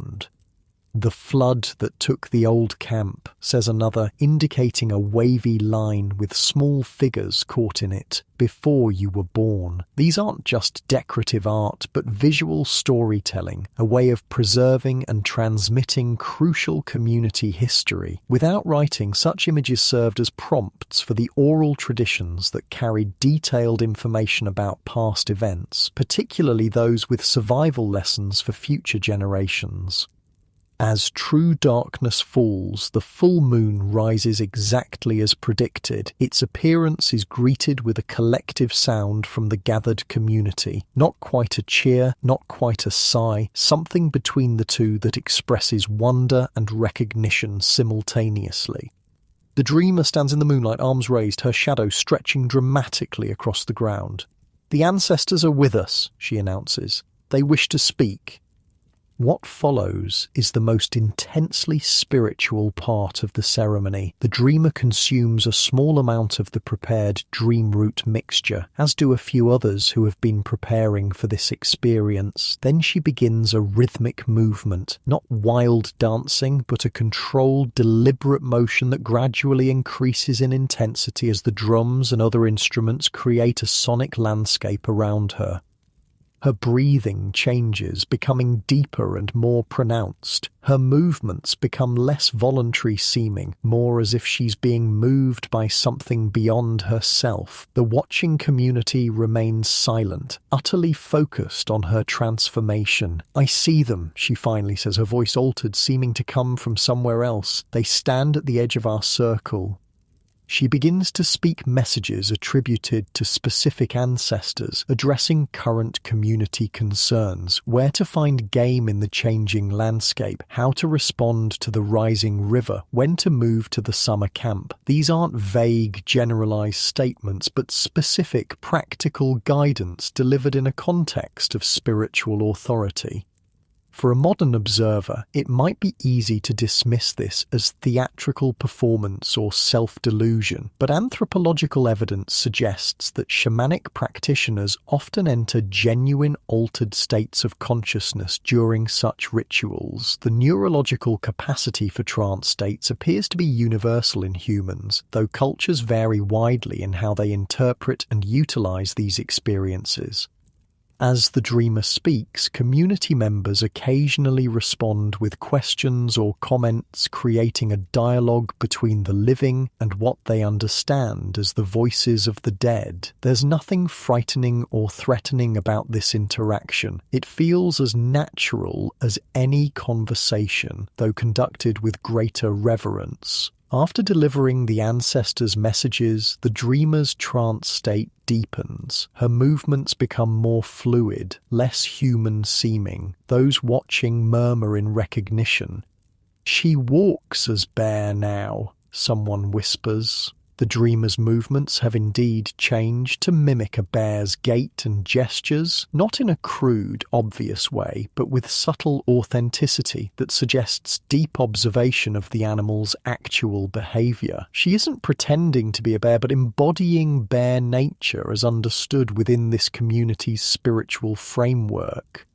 The flood that took the old camp," says another, indicating a wavy line with small figures caught in it, "before you were born." These aren't just decorative art, but visual storytelling, a way of preserving and transmitting crucial community history. Without writing, such images served as prompts for the oral traditions that carried detailed information about past events, particularly those with survival lessons for future generations. As true darkness falls, the full moon rises exactly as predicted. Its appearance is greeted with a collective sound from the gathered community. Not quite a cheer, not quite a sigh, something between the two that expresses wonder and recognition simultaneously. The dreamer stands in the moonlight, arms raised, her shadow stretching dramatically across the ground. "The ancestors are with us," she announces. "They wish to speak." What follows is the most intensely spiritual part of the ceremony. The dreamer consumes a small amount of the prepared dream root mixture, as do a few others who have been preparing for this experience. Then she begins a rhythmic movement, not wild dancing, but a controlled, deliberate motion that gradually increases in intensity as the drums and other instruments create a sonic landscape around her. Her breathing changes, becoming deeper and more pronounced. Her movements become less voluntary seeming, more as if she's being moved by something beyond herself. The watching community remains silent, utterly focused on her transformation. "I see them," she finally says, her voice altered, seeming to come from somewhere else. "They stand at the edge of our circle." She begins to speak messages attributed to specific ancestors, addressing current community concerns, where to find game in the changing landscape, how to respond to the rising river, when to move to the summer camp. These aren't vague, generalized statements, but specific, practical guidance delivered in a context of spiritual authority. For a modern observer, it might be easy to dismiss this as theatrical performance or self-delusion, but anthropological evidence suggests that shamanic practitioners often enter genuine altered states of consciousness during such rituals. The neurological capacity for trance states appears to be universal in humans, though cultures vary widely in how they interpret and utilize these experiences. As the dreamer speaks, community members occasionally respond with questions or comments, creating a dialogue between the living and what they understand as the voices of the dead. There's nothing frightening or threatening about this interaction. It feels as natural as any conversation, though conducted with greater reverence. After delivering the ancestors' messages, the dreamer's trance state deepens. Her movements become more fluid, less human-seeming. Those watching murmur in recognition. "She walks as Bear now," someone whispers. The dreamer's movements have indeed changed to mimic a bear's gait and gestures, not in a crude, obvious way, but with subtle authenticity that suggests deep observation of the animal's actual behavior. She isn't pretending to be a bear, but embodying bear nature as understood within this community's spiritual framework.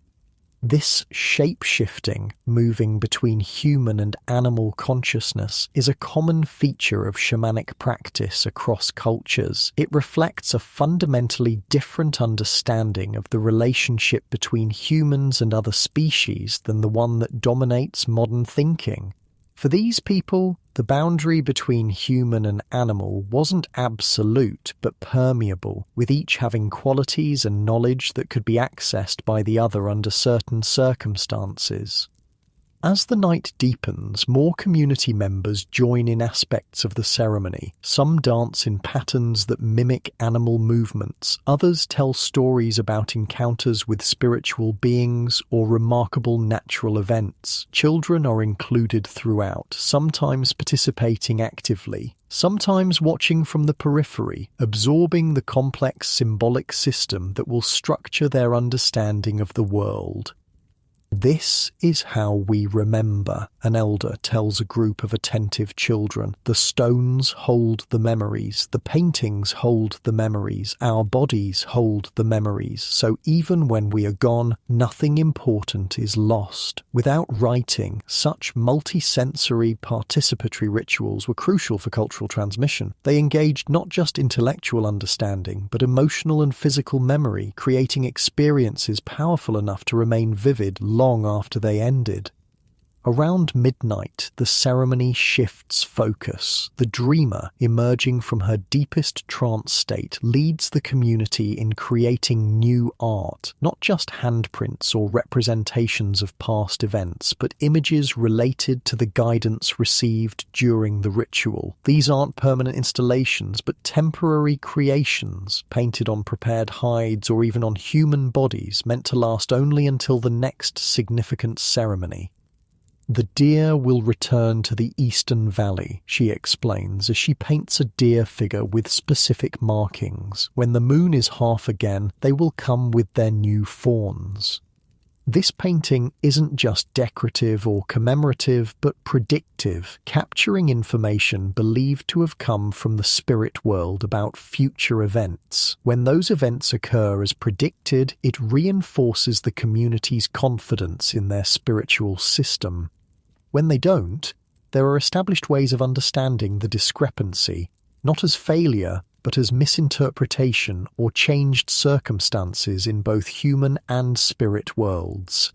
This shape-shifting, moving between human and animal consciousness, is a common feature of shamanic practice across cultures. It reflects a fundamentally different understanding of the relationship between humans and other species than the one that dominates modern thinking. For these people, the boundary between human and animal wasn't absolute but permeable, with each having qualities and knowledge that could be accessed by the other under certain circumstances. As the night deepens, more community members join in aspects of the ceremony. Some dance in patterns that mimic animal movements. Others tell stories about encounters with spiritual beings or remarkable natural events. Children are included throughout, sometimes participating actively, sometimes watching from the periphery, absorbing the complex symbolic system that will structure their understanding of the world. "This is how we remember," an elder tells a group of attentive children. "The stones hold the memories, the paintings hold the memories, our bodies hold the memories, so even when we are gone, nothing important is lost." Without writing, such multi-sensory participatory rituals were crucial for cultural transmission. They engaged not just intellectual understanding, but emotional and physical memory, creating experiences powerful enough to remain vivid long after they ended. Around midnight, the ceremony shifts focus. The dreamer, emerging from her deepest trance state, leads the community in creating new art, not just handprints or representations of past events, but images related to the guidance received during the ritual. These aren't permanent installations, but temporary creations, painted on prepared hides or even on human bodies, meant to last only until the next significant ceremony. "The deer will return to the eastern valley," she explains as she paints a deer figure with specific markings. "When the moon is half again, they will come with their new fawns." This painting isn't just decorative or commemorative, but predictive, capturing information believed to have come from the spirit world about future events. When those events occur as predicted, it reinforces the community's confidence in their spiritual system. When they don't, there are established ways of understanding the discrepancy, not as failure, but as misinterpretation or changed circumstances in both human and spirit worlds.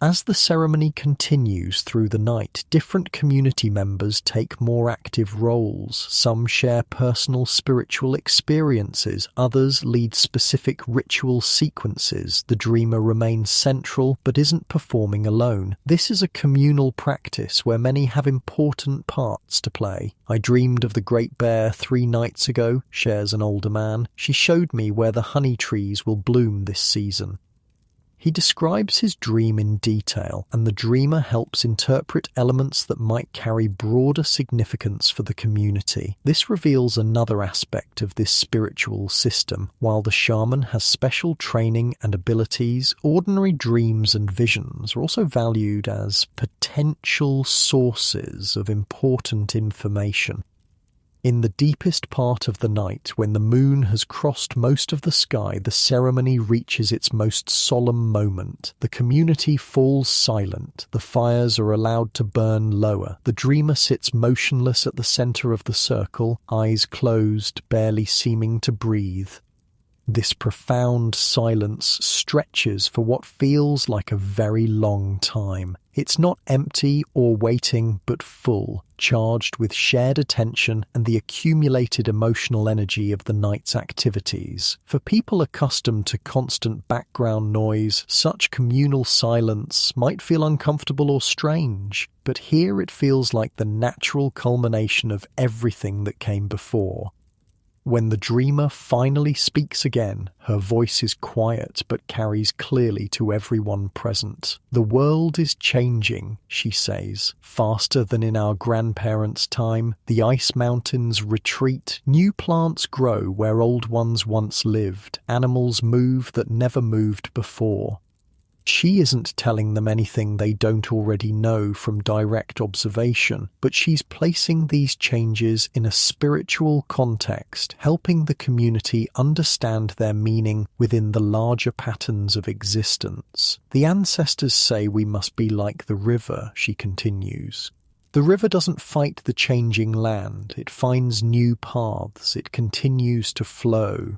As the ceremony continues through the night, different community members take more active roles. Some share personal spiritual experiences, others lead specific ritual sequences. The dreamer remains central but isn't performing alone. This is a communal practice where many have important parts to play. "I dreamed of the Great Bear 3 nights ago," shares an older man. "She showed me where the honey trees will bloom this season." He describes his dream in detail, and the dreamer helps interpret elements that might carry broader significance for the community. This reveals another aspect of this spiritual system. While the shaman has special training and abilities, ordinary dreams and visions are also valued as potential sources of important information. In the deepest part of the night, when the moon has crossed most of the sky, the ceremony reaches its most solemn moment. The community falls silent. The fires are allowed to burn lower. The dreamer sits motionless at the center of the circle, eyes closed, barely seeming to breathe. This profound silence stretches for what feels like a very long time. It's not empty or waiting, but full, charged with shared attention and the accumulated emotional energy of the night's activities. For people accustomed to constant background noise, such communal silence might feel uncomfortable or strange, but here it feels like the natural culmination of everything that came before. When the dreamer finally speaks again, her voice is quiet but carries clearly to everyone present. "The world is changing," she says, "faster than in our grandparents' time. The ice mountains retreat, new plants grow where old ones once lived, animals move that never moved before." She isn't telling them anything they don't already know from direct observation, but she's placing these changes in a spiritual context, helping the community understand their meaning within the larger patterns of existence. "The ancestors say we must be like the river," she continues. "The river doesn't fight the changing land. It finds new paths. It continues to flow."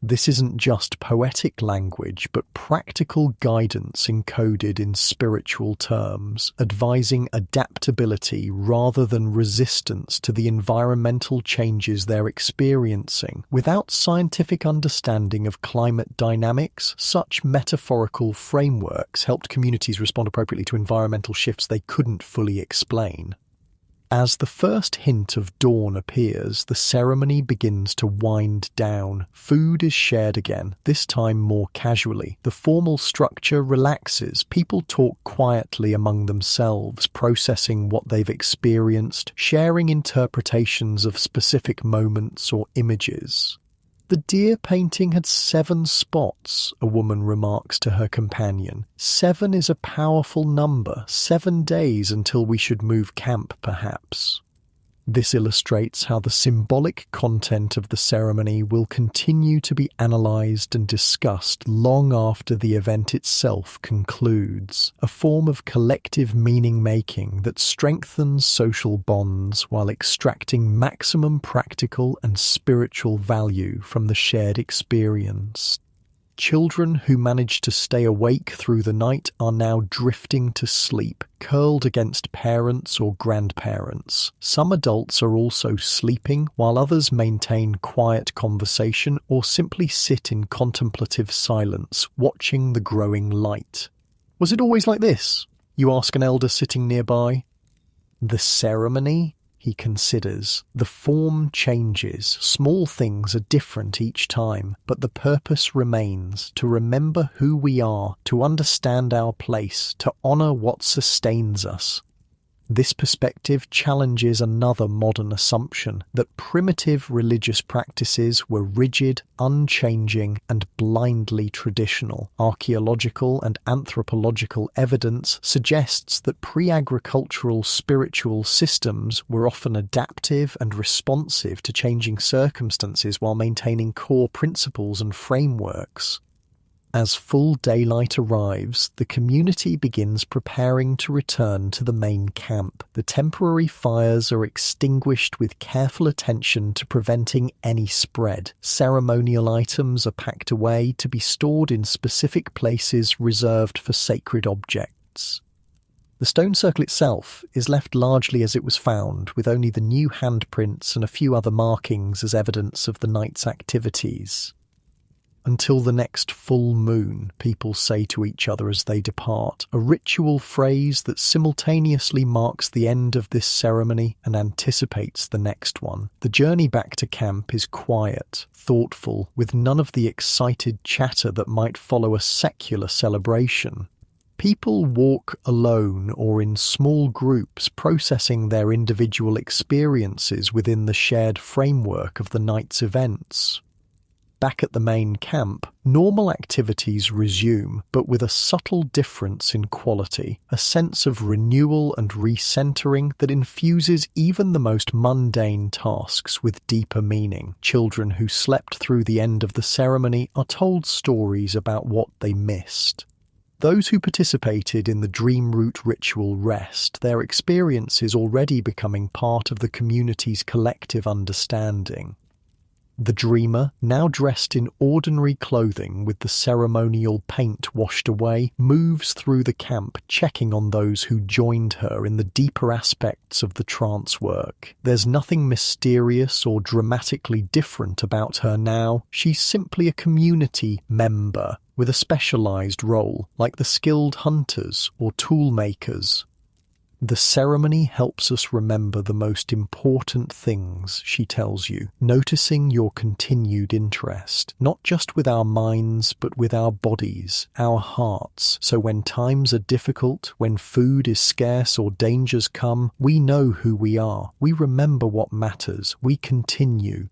This isn't just poetic language, but practical guidance encoded in spiritual terms, advising adaptability rather than resistance to the environmental changes they're experiencing. Without scientific understanding of climate dynamics, such metaphorical frameworks helped communities respond appropriately to environmental shifts they couldn't fully explain. As the first hint of dawn appears, the ceremony begins to wind down. Food is shared again, this time more casually. The formal structure relaxes. People talk quietly among themselves, processing what they've experienced, sharing interpretations of specific moments or images. "The deer painting had 7 spots," a woman remarks to her companion. 7 is a powerful number. 7 days until we should move camp, perhaps. This illustrates how the symbolic content of the ceremony will continue to be analysed and discussed long after the event itself concludes, a form of collective meaning-making that strengthens social bonds while extracting maximum practical and spiritual value from the shared experience. Children who managed to stay awake through the night are now drifting to sleep, curled against parents or grandparents. Some adults are also sleeping, while others maintain quiet conversation or simply sit in contemplative silence, watching the growing light. "Was it always like this?" you ask an elder sitting nearby. The ceremony, he considers. The form changes, small things are different each time, but the purpose remains, to remember who we are, to understand our place, to honour what sustains us. This perspective challenges another modern assumption that primitive religious practices were rigid, unchanging, and blindly traditional. Archaeological and anthropological evidence suggests that pre-agricultural spiritual systems were often adaptive and responsive to changing circumstances while maintaining core principles and frameworks. As full daylight arrives, the community begins preparing to return to the main camp. The temporary fires are extinguished with careful attention to preventing any spread. Ceremonial items are packed away to be stored in specific places reserved for sacred objects. The stone circle itself is left largely as it was found, with only the new handprints and a few other markings as evidence of the night's activities. Until the next full moon, people say to each other as they depart, a ritual phrase that simultaneously marks the end of this ceremony and anticipates the next one. The journey back to camp is quiet, thoughtful, with none of the excited chatter that might follow a secular celebration. People walk alone or in small groups, processing their individual experiences within the shared framework of the night's events. Back at the main camp, normal activities resume, but with a subtle difference in quality, a sense of renewal and recentering that infuses even the most mundane tasks with deeper meaning. Children who slept through the end of the ceremony are told stories about what they missed. Those who participated in the dream root ritual rest, their experiences already becoming part of the community's collective understanding. The dreamer, now dressed in ordinary clothing with the ceremonial paint washed away, moves through the camp, checking on those who joined her in the deeper aspects of the trance work. There's nothing mysterious or dramatically different about her now. She's simply a community member with a specialized role, like the skilled hunters or tool makers. The ceremony helps us remember the most important things, she tells you, noticing your continued interest, not just with our minds, but with our bodies, our hearts. So when times are difficult, when food is scarce or dangers come, we know who we are. We remember what matters. We continue.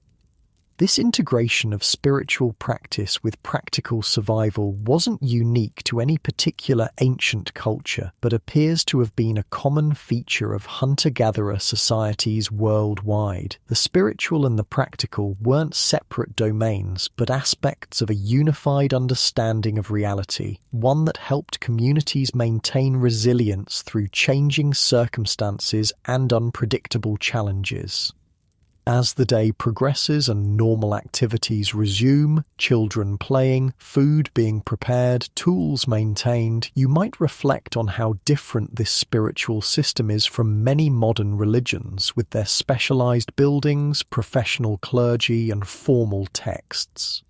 This integration of spiritual practice with practical survival wasn't unique to any particular ancient culture, but appears to have been a common feature of hunter-gatherer societies worldwide. The spiritual and the practical weren't separate domains, but aspects of a unified understanding of reality, one that helped communities maintain resilience through changing circumstances and unpredictable challenges. As the day progresses and normal activities resume, children playing, food being prepared, tools maintained, you might reflect on how different this spiritual system is from many modern religions, with their specialized buildings, professional clergy, and formal texts.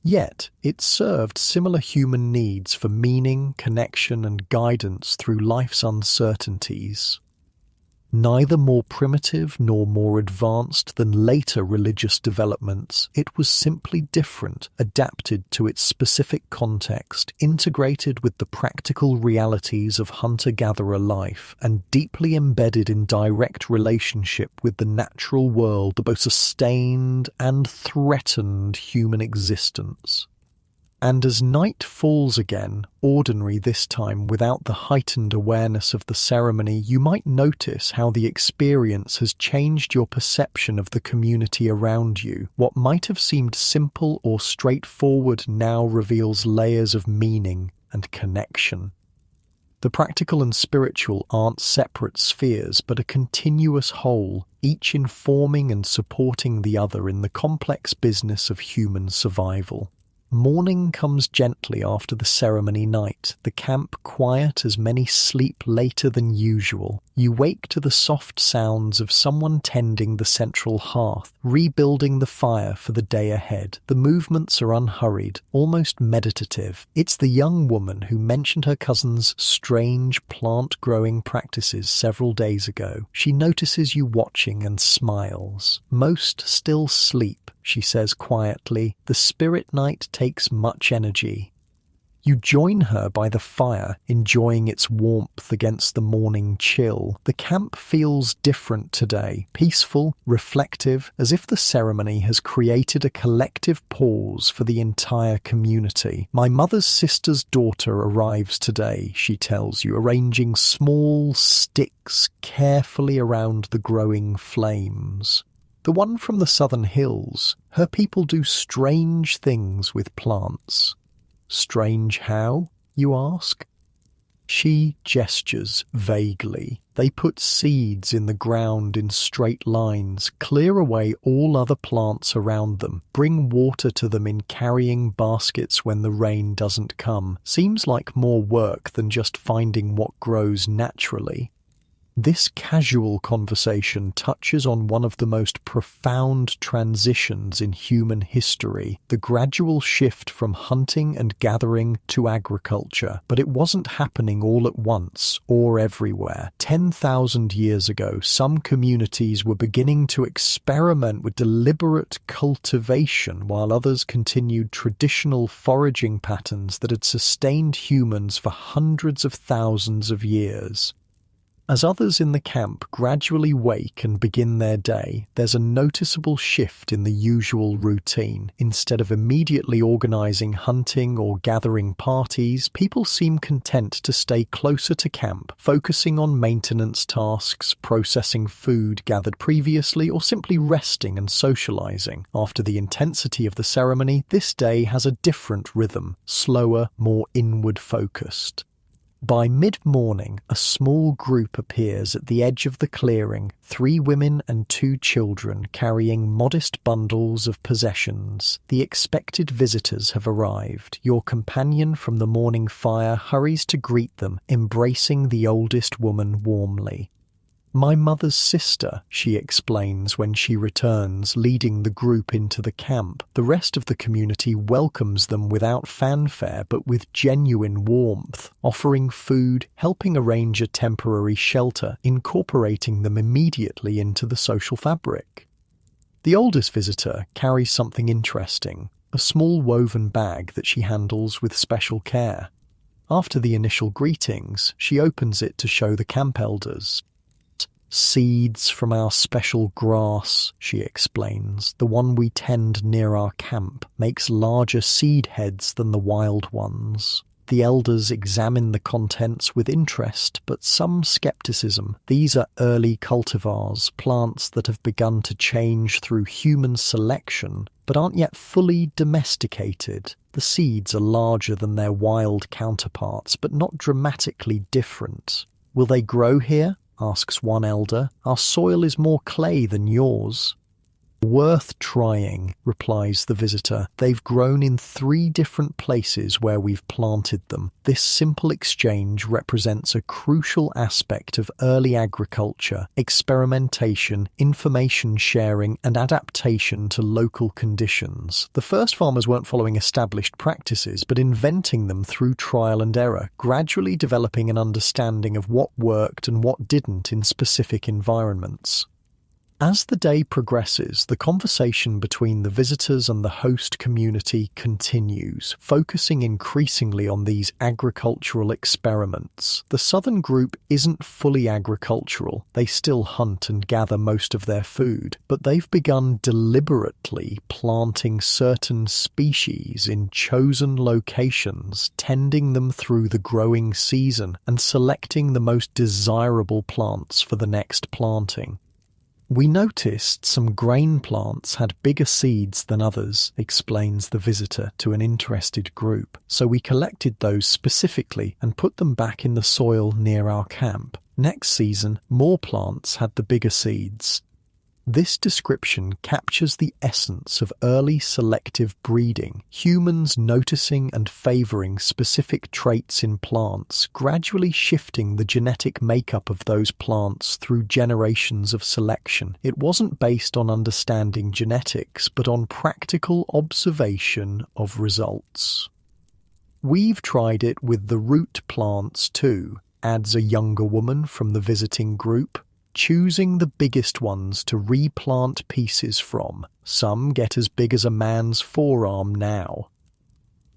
Yet, it served similar human needs for meaning, connection, and guidance through life's uncertainties. Neither more primitive nor more advanced than later religious developments, it was simply different, adapted to its specific context, integrated with the practical realities of hunter-gatherer life, and deeply embedded in direct relationship with the natural world that both sustained and threatened human existence. And as night falls again, ordinary this time without the heightened awareness of the ceremony, you might notice how the experience has changed your perception of the community around you. What might have seemed simple or straightforward now reveals layers of meaning and connection. The practical and spiritual aren't separate spheres, but a continuous whole, each informing and supporting the other in the complex business of human survival. Morning comes gently after the ceremony night, the camp quiet as many sleep later than usual. You wake to the soft sounds of someone tending the central hearth, rebuilding the fire for the day ahead. The movements are unhurried, almost meditative. It's the young woman who mentioned her cousin's strange plant-growing practices several days ago. She notices you watching and smiles. Most still sleep, she says quietly. The spirit night takes much energy. You join her by the fire, enjoying its warmth against the morning chill. The camp feels different today, peaceful, reflective, as if the ceremony has created a collective pause for the entire community. My mother's sister's daughter arrives today, she tells you, arranging small sticks carefully around the growing flames. The one from the southern hills, her people do strange things with plants. Strange how, you ask? She gestures vaguely. They put seeds in the ground in straight lines, clear away all other plants around them, bring water to them in carrying baskets when the rain doesn't come. Seems like more work than just finding what grows naturally. This casual conversation touches on one of the most profound transitions in human history, the gradual shift from hunting and gathering to agriculture. But it wasn't happening all at once or everywhere. 10,000 years ago, some communities were beginning to experiment with deliberate cultivation, while others continued traditional foraging patterns that had sustained humans for hundreds of thousands of years. As others in the camp gradually wake and begin their day, there's a noticeable shift in the usual routine. Instead of immediately organizing hunting or gathering parties, people seem content to stay closer to camp, focusing on maintenance tasks, processing food gathered previously, or simply resting and socializing. After the intensity of the ceremony, this day has a different rhythm, slower, more inward-focused. By mid-morning, a small group appears at the edge of the clearing, 3 women and 2 children carrying modest bundles of possessions. The expected visitors have arrived. Your companion from the morning fire hurries to greet them, embracing the oldest woman warmly. My mother's sister, she explains when she returns, leading the group into the camp. The rest of the community welcomes them without fanfare but with genuine warmth, offering food, helping arrange a temporary shelter, incorporating them immediately into the social fabric. The oldest visitor carries something interesting, a small woven bag that she handles with special care. After the initial greetings, she opens it to show the camp elders. Seeds from our special grass, she explains. The one we tend near our camp makes larger seed heads than the wild ones. The elders examine the contents with interest, but some skepticism. These are early cultivars, plants that have begun to change through human selection, but aren't yet fully domesticated. The seeds are larger than their wild counterparts, but not dramatically different. Will they grow here? Asks one elder. Our soil is more clay than yours. Worth trying, replies the visitor. They've grown in 3 different places where we've planted them. This simple exchange represents a crucial aspect of early agriculture, experimentation, information sharing, and adaptation to local conditions. The first farmers weren't following established practices, but inventing them through trial and error, gradually developing an understanding of what worked and what didn't in specific environments. As the day progresses, the conversation between the visitors and the host community continues, focusing increasingly on these agricultural experiments. The southern group isn't fully agricultural. They still hunt and gather most of their food, but they've begun deliberately planting certain species in chosen locations, tending them through the growing season, and selecting the most desirable plants for the next planting. We noticed some grain plants had bigger seeds than others, explains the visitor to an interested group, so we collected those specifically and put them back in the soil near our camp. Next season, more plants had the bigger seeds. This description captures the essence of early selective breeding, humans noticing and favoring specific traits in plants, gradually shifting the genetic makeup of those plants through generations of selection. It wasn't based on understanding genetics, but on practical observation of results. We've tried it with the root plants too, adds a younger woman from the visiting group. Choosing the biggest ones to replant pieces from. Some get as big as a man's forearm now.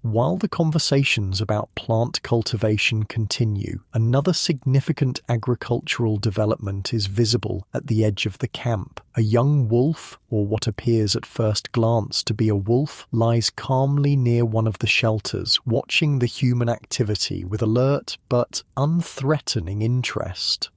While the conversations about plant cultivation continue, another significant agricultural development is visible at the edge of the camp. A young wolf, or what appears at first glance to be a wolf, lies calmly near one of the shelters, watching the human activity with alert but unthreatening interest.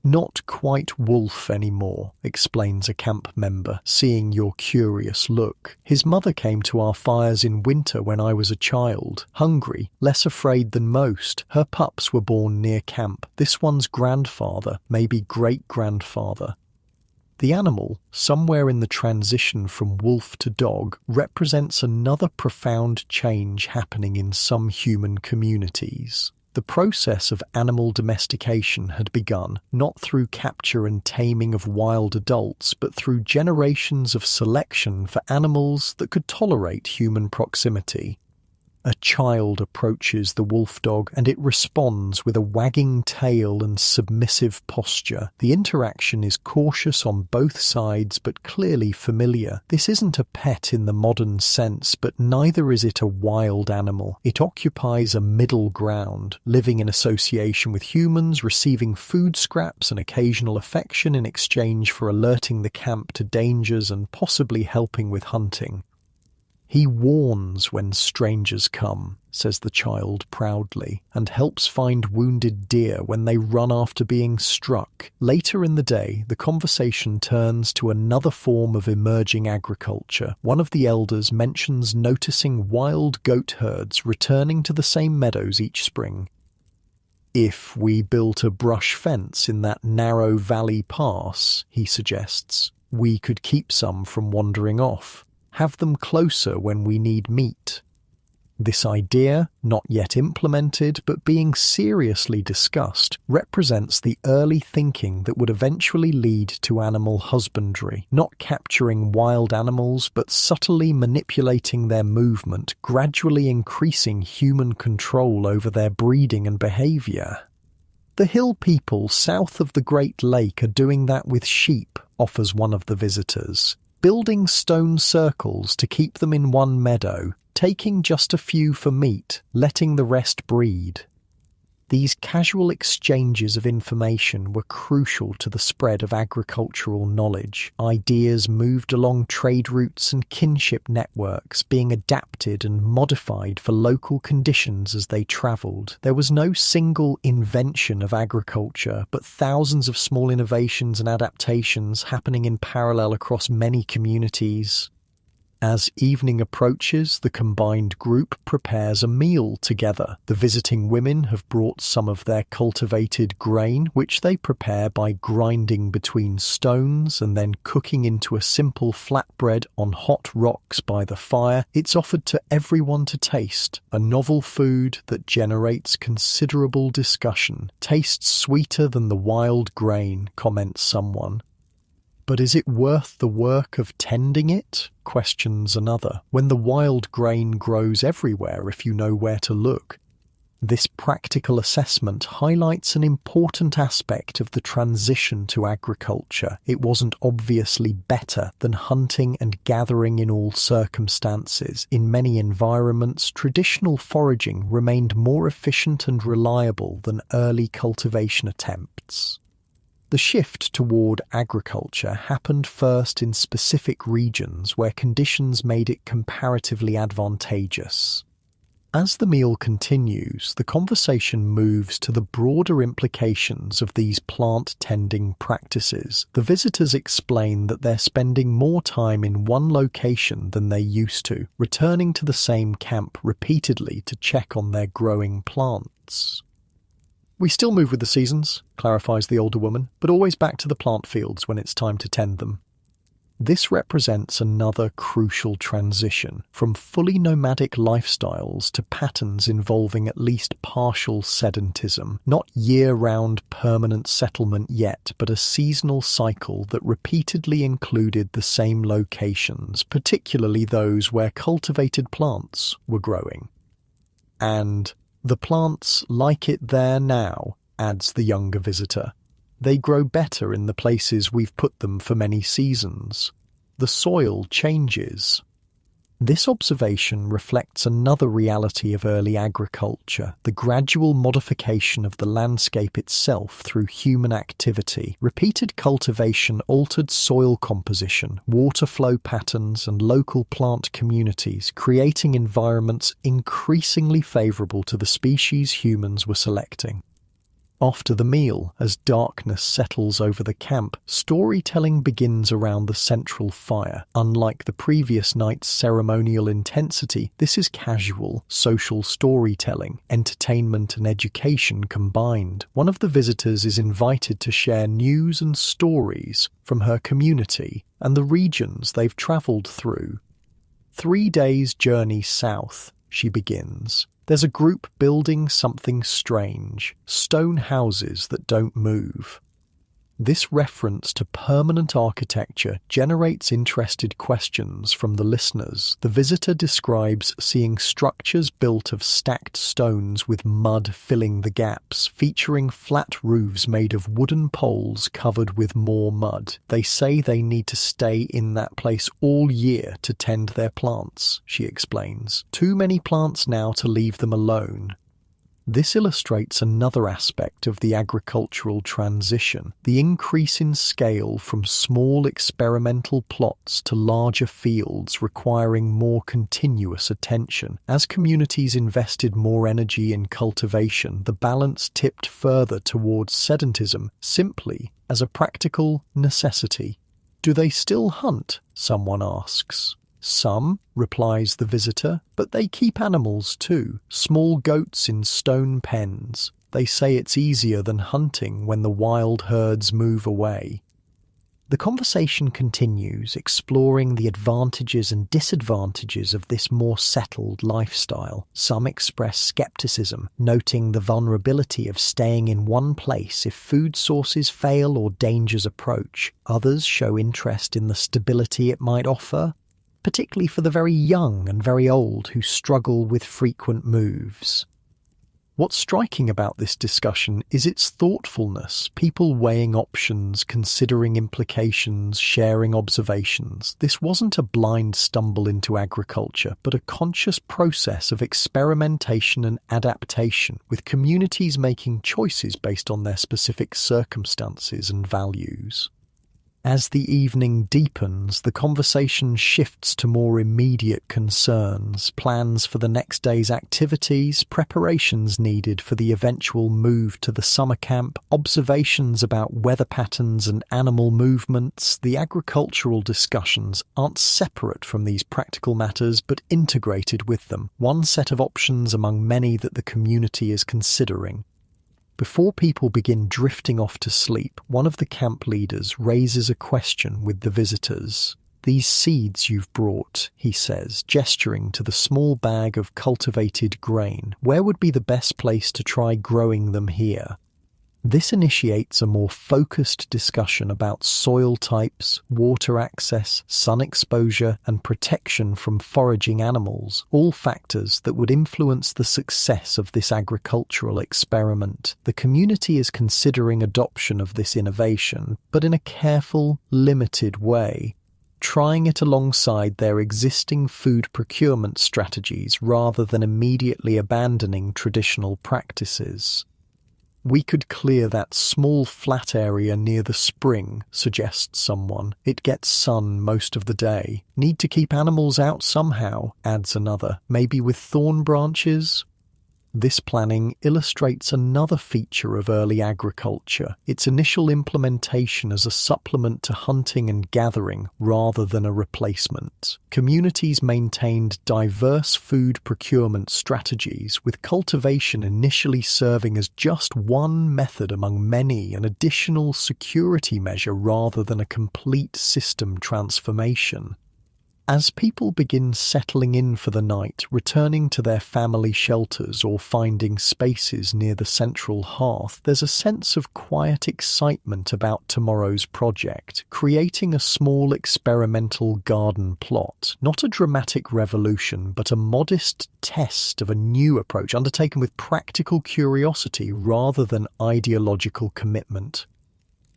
"Not quite wolf anymore," explains a camp member, seeing your curious look. "His mother came to our fires in winter when I was a child. Hungry, less afraid than most. Her pups were born near camp. This one's grandfather, maybe great-grandfather." The animal, somewhere in the transition from wolf to dog, represents another profound change happening in some human communities. The process of animal domestication had begun, not through capture and taming of wild adults, but through generations of selection for animals that could tolerate human proximity. A child approaches the wolf dog and it responds with a wagging tail and submissive posture. The interaction is cautious on both sides but clearly familiar. This isn't a pet in the modern sense, but neither is it a wild animal. It occupies a middle ground, living in association with humans, receiving food scraps and occasional affection in exchange for alerting the camp to dangers and possibly helping with hunting. "He warns when strangers come," says the child proudly, and helps find wounded deer when they run after being struck. Later in the day, the conversation turns to another form of emerging agriculture. One of the elders mentions noticing wild goat herds returning to the same meadows each spring. "If we built a brush fence in that narrow valley pass," he suggests, "we could keep some from wandering off. Have them closer when we need meat." This idea, not yet implemented but being seriously discussed, represents the early thinking that would eventually lead to animal husbandry, not capturing wild animals but subtly manipulating their movement, gradually increasing human control over their breeding and behavior. "The hill people south of the Great Lake are doing that with sheep," offers one of the visitors. "Building stone circles to keep them in one meadow, taking just a few for meat, letting the rest breed." These casual exchanges of information were crucial to the spread of agricultural knowledge. Ideas moved along trade routes and kinship networks, being adapted and modified for local conditions as they travelled. There was no single invention of agriculture, but thousands of small innovations and adaptations happening in parallel across many communities. As evening approaches, the combined group prepares a meal together. The visiting women have brought some of their cultivated grain, which they prepare by grinding between stones and then cooking into a simple flatbread on hot rocks by the fire. It's offered to everyone to taste, a novel food that generates considerable discussion. "Tastes sweeter than the wild grain," comments someone. "But is it worth the work of tending it?" questions another, "when the wild grain grows everywhere if you know where to look." This practical assessment highlights an important aspect of the transition to agriculture. It wasn't obviously better than hunting and gathering in all circumstances. In many environments, traditional foraging remained more efficient and reliable than early cultivation attempts. The shift toward agriculture happened first in specific regions where conditions made it comparatively advantageous. As the meal continues, the conversation moves to the broader implications of these plant-tending practices. The visitors explain that they're spending more time in one location than they used to, returning to the same camp repeatedly to check on their growing plants. "We still move with the seasons," clarifies the older woman, "but always back to the plant fields when it's time to tend them." This represents another crucial transition, from fully nomadic lifestyles to patterns involving at least partial sedentism. Not year-round permanent settlement yet, but a seasonal cycle that repeatedly included the same locations, particularly those where cultivated plants were growing. And "the plants like it there now," adds the younger visitor. "They grow better in the places we've put them for many seasons. The soil changes." This observation reflects another reality of early agriculture, the gradual modification of the landscape itself through human activity. Repeated cultivation altered soil composition, water flow patterns, and local plant communities, creating environments increasingly favorable to the species humans were selecting. After the meal, as darkness settles over the camp, storytelling begins around the central fire. Unlike the previous night's ceremonial intensity, this is casual, social storytelling, entertainment and education combined. One of the visitors is invited to share news and stories from her community and the regions they've travelled through. 3 days' journey south, she begins. There's a group building something strange, stone houses that don't move. This reference to permanent architecture generates interested questions from the listeners. The visitor describes seeing structures built of stacked stones with mud filling the gaps, featuring flat roofs made of wooden poles covered with more mud. They say they need to stay in that place all year to tend their plants, she explains. Too many plants now to leave them alone. This illustrates another aspect of the agricultural transition, the increase in scale from small experimental plots to larger fields requiring more continuous attention. As communities invested more energy in cultivation, the balance tipped further towards sedentism, simply as a practical necessity. Do they still hunt? Someone asks. Some, replies the visitor, but they keep animals too, small goats in stone pens. They say it's easier than hunting when the wild herds move away. The conversation continues, exploring the advantages and disadvantages of this more settled lifestyle. Some express skepticism, noting the vulnerability of staying in one place if food sources fail or dangers approach. Others show interest in the stability it might offer, particularly for the very young and very old who struggle with frequent moves. What's striking about this discussion is its thoughtfulness, people weighing options, considering implications, sharing observations. This wasn't a blind stumble into agriculture, but a conscious process of experimentation and adaptation, with communities making choices based on their specific circumstances and values. As the evening deepens, the conversation shifts to more immediate concerns, plans for the next day's activities, preparations needed for the eventual move to the summer camp, observations about weather patterns and animal movements. The agricultural discussions aren't separate from these practical matters, but integrated with them, one set of options among many that the community is considering. Before people begin drifting off to sleep, one of the camp leaders raises a question with the visitors. "These seeds you've brought," he says, gesturing to the small bag of cultivated grain, "where would be the best place to try growing them here?" This initiates a more focused discussion about soil types, water access, sun exposure, and protection from foraging animals, all factors that would influence the success of this agricultural experiment. The community is considering adoption of this innovation, but in a careful, limited way, trying it alongside their existing food procurement strategies rather than immediately abandoning traditional practices. "We could clear that small flat area near the spring," suggests someone. "It gets sun most of the day. Need to keep animals out somehow," adds another. "Maybe with thorn branches?" This planning illustrates another feature of early agriculture, its initial implementation as a supplement to hunting and gathering rather than a replacement. Communities maintained diverse food procurement strategies, with cultivation initially serving as just one method among many, an additional security measure rather than a complete system transformation. As people begin settling in for the night, returning to their family shelters or finding spaces near the central hearth, there's a sense of quiet excitement about tomorrow's project, creating a small experimental garden plot, not a dramatic revolution, but a modest test of a new approach undertaken with practical curiosity rather than ideological commitment.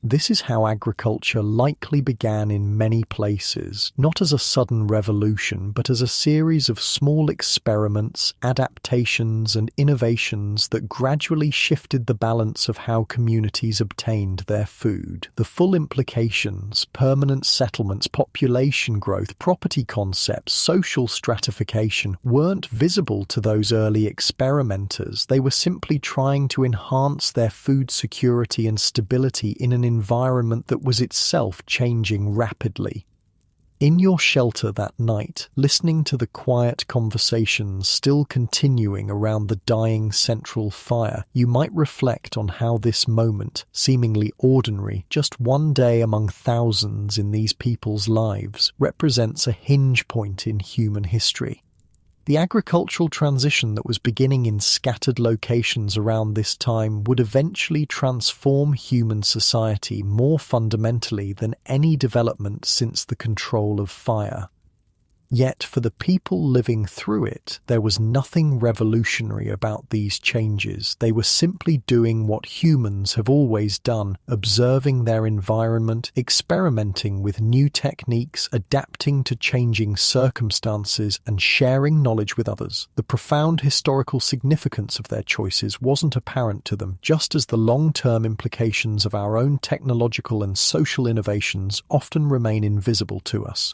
This is how agriculture likely began in many places, not as a sudden revolution, but as a series of small experiments, adaptations, and innovations that gradually shifted the balance of how communities obtained their food. The full implications, permanent settlements, population growth, property concepts, social stratification, weren't visible to those early experimenters. They were simply trying to enhance their food security and stability in an environment that was itself changing rapidly. In your shelter that night, listening to the quiet conversations still continuing around the dying central fire, you might reflect on how this moment, seemingly ordinary, just one day among thousands in these people's lives, represents a hinge point in human history. The agricultural transition that was beginning in scattered locations around this time would eventually transform human society more fundamentally than any development since the control of fire. Yet for the people living through it, there was nothing revolutionary about these changes. They were simply doing what humans have always done, observing their environment, experimenting with new techniques, adapting to changing circumstances, and sharing knowledge with others. The profound historical significance of their choices wasn't apparent to them, just as the long-term implications of our own technological and social innovations often remain invisible to us.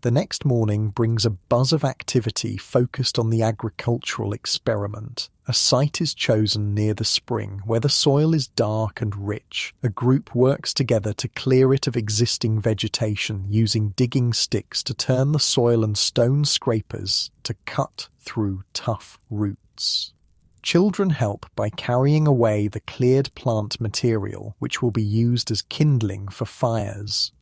The next morning brings a buzz of activity focused on the agricultural experiment. A site is chosen near the spring, where the soil is dark and rich. A group works together to clear it of existing vegetation, using digging sticks to turn the soil and stone scrapers to cut through tough roots. Children help by carrying away the cleared plant material, which will be used as kindling for fires.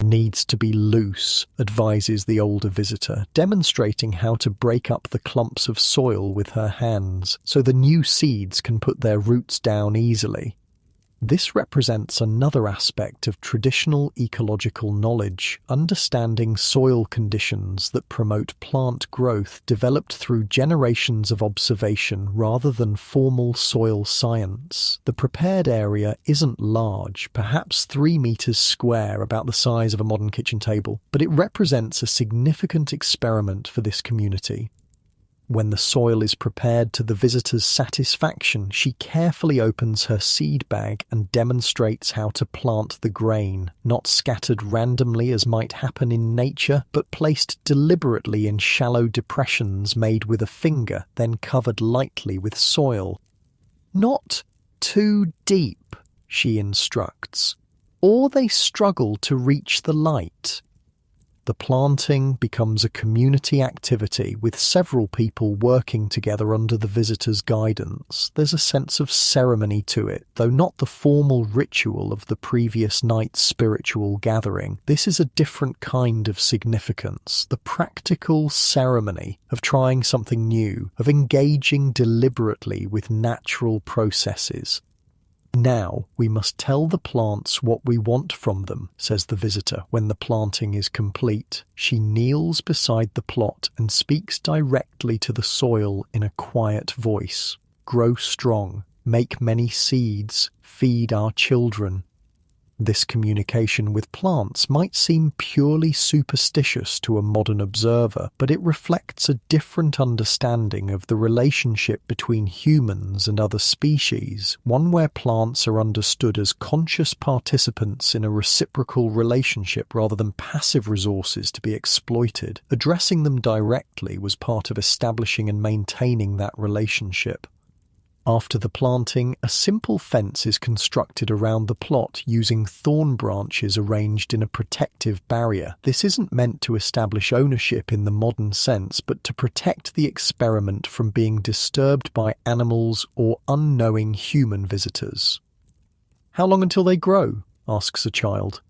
Needs to be loose, advises the older visitor, demonstrating how to break up the clumps of soil with her hands so the new seeds can put their roots down easily. This represents another aspect of traditional ecological knowledge, understanding soil conditions that promote plant growth developed through generations of observation rather than formal soil science. The prepared area isn't large, perhaps 3 meters square, about the size of a modern kitchen table, but it represents a significant experiment for this community. When the soil is prepared to the visitor's satisfaction, she carefully opens her seed bag and demonstrates how to plant the grain, not scattered randomly as might happen in nature, but placed deliberately in shallow depressions made with a finger, then covered lightly with soil. Not too deep, she instructs, or they struggle to reach the light. The planting becomes a community activity with several people working together under the visitor's guidance. There's a sense of ceremony to it, though not the formal ritual of the previous night's spiritual gathering. This is a different kind of significance, the practical ceremony of trying something new, of engaging deliberately with natural processes. Now we must tell the plants what we want from them, says the visitor when the planting is complete. She kneels beside the plot and speaks directly to the soil in a quiet voice. Grow strong, make many seeds, feed our children. This communication with plants might seem purely superstitious to a modern observer, but it reflects a different understanding of the relationship between humans and other species, one where plants are understood as conscious participants in a reciprocal relationship rather than passive resources to be exploited. Addressing them directly was part of establishing and maintaining that relationship. After the planting, a simple fence is constructed around the plot using thorn branches arranged in a protective barrier. This isn't meant to establish ownership in the modern sense, but to protect the experiment from being disturbed by animals or unknowing human visitors. "How long until they grow?" asks a child.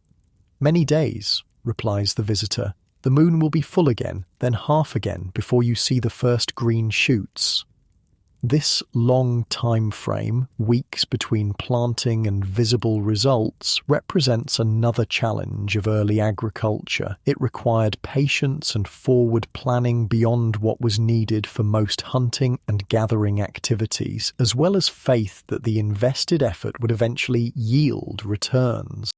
"Many days," replies the visitor. "The moon will be full again, then half again, before you see the first green shoots." This long time frame, weeks between planting and visible results, represents another challenge of early agriculture. It required patience and forward planning beyond what was needed for most hunting and gathering activities, as well as faith that the invested effort would eventually yield returns.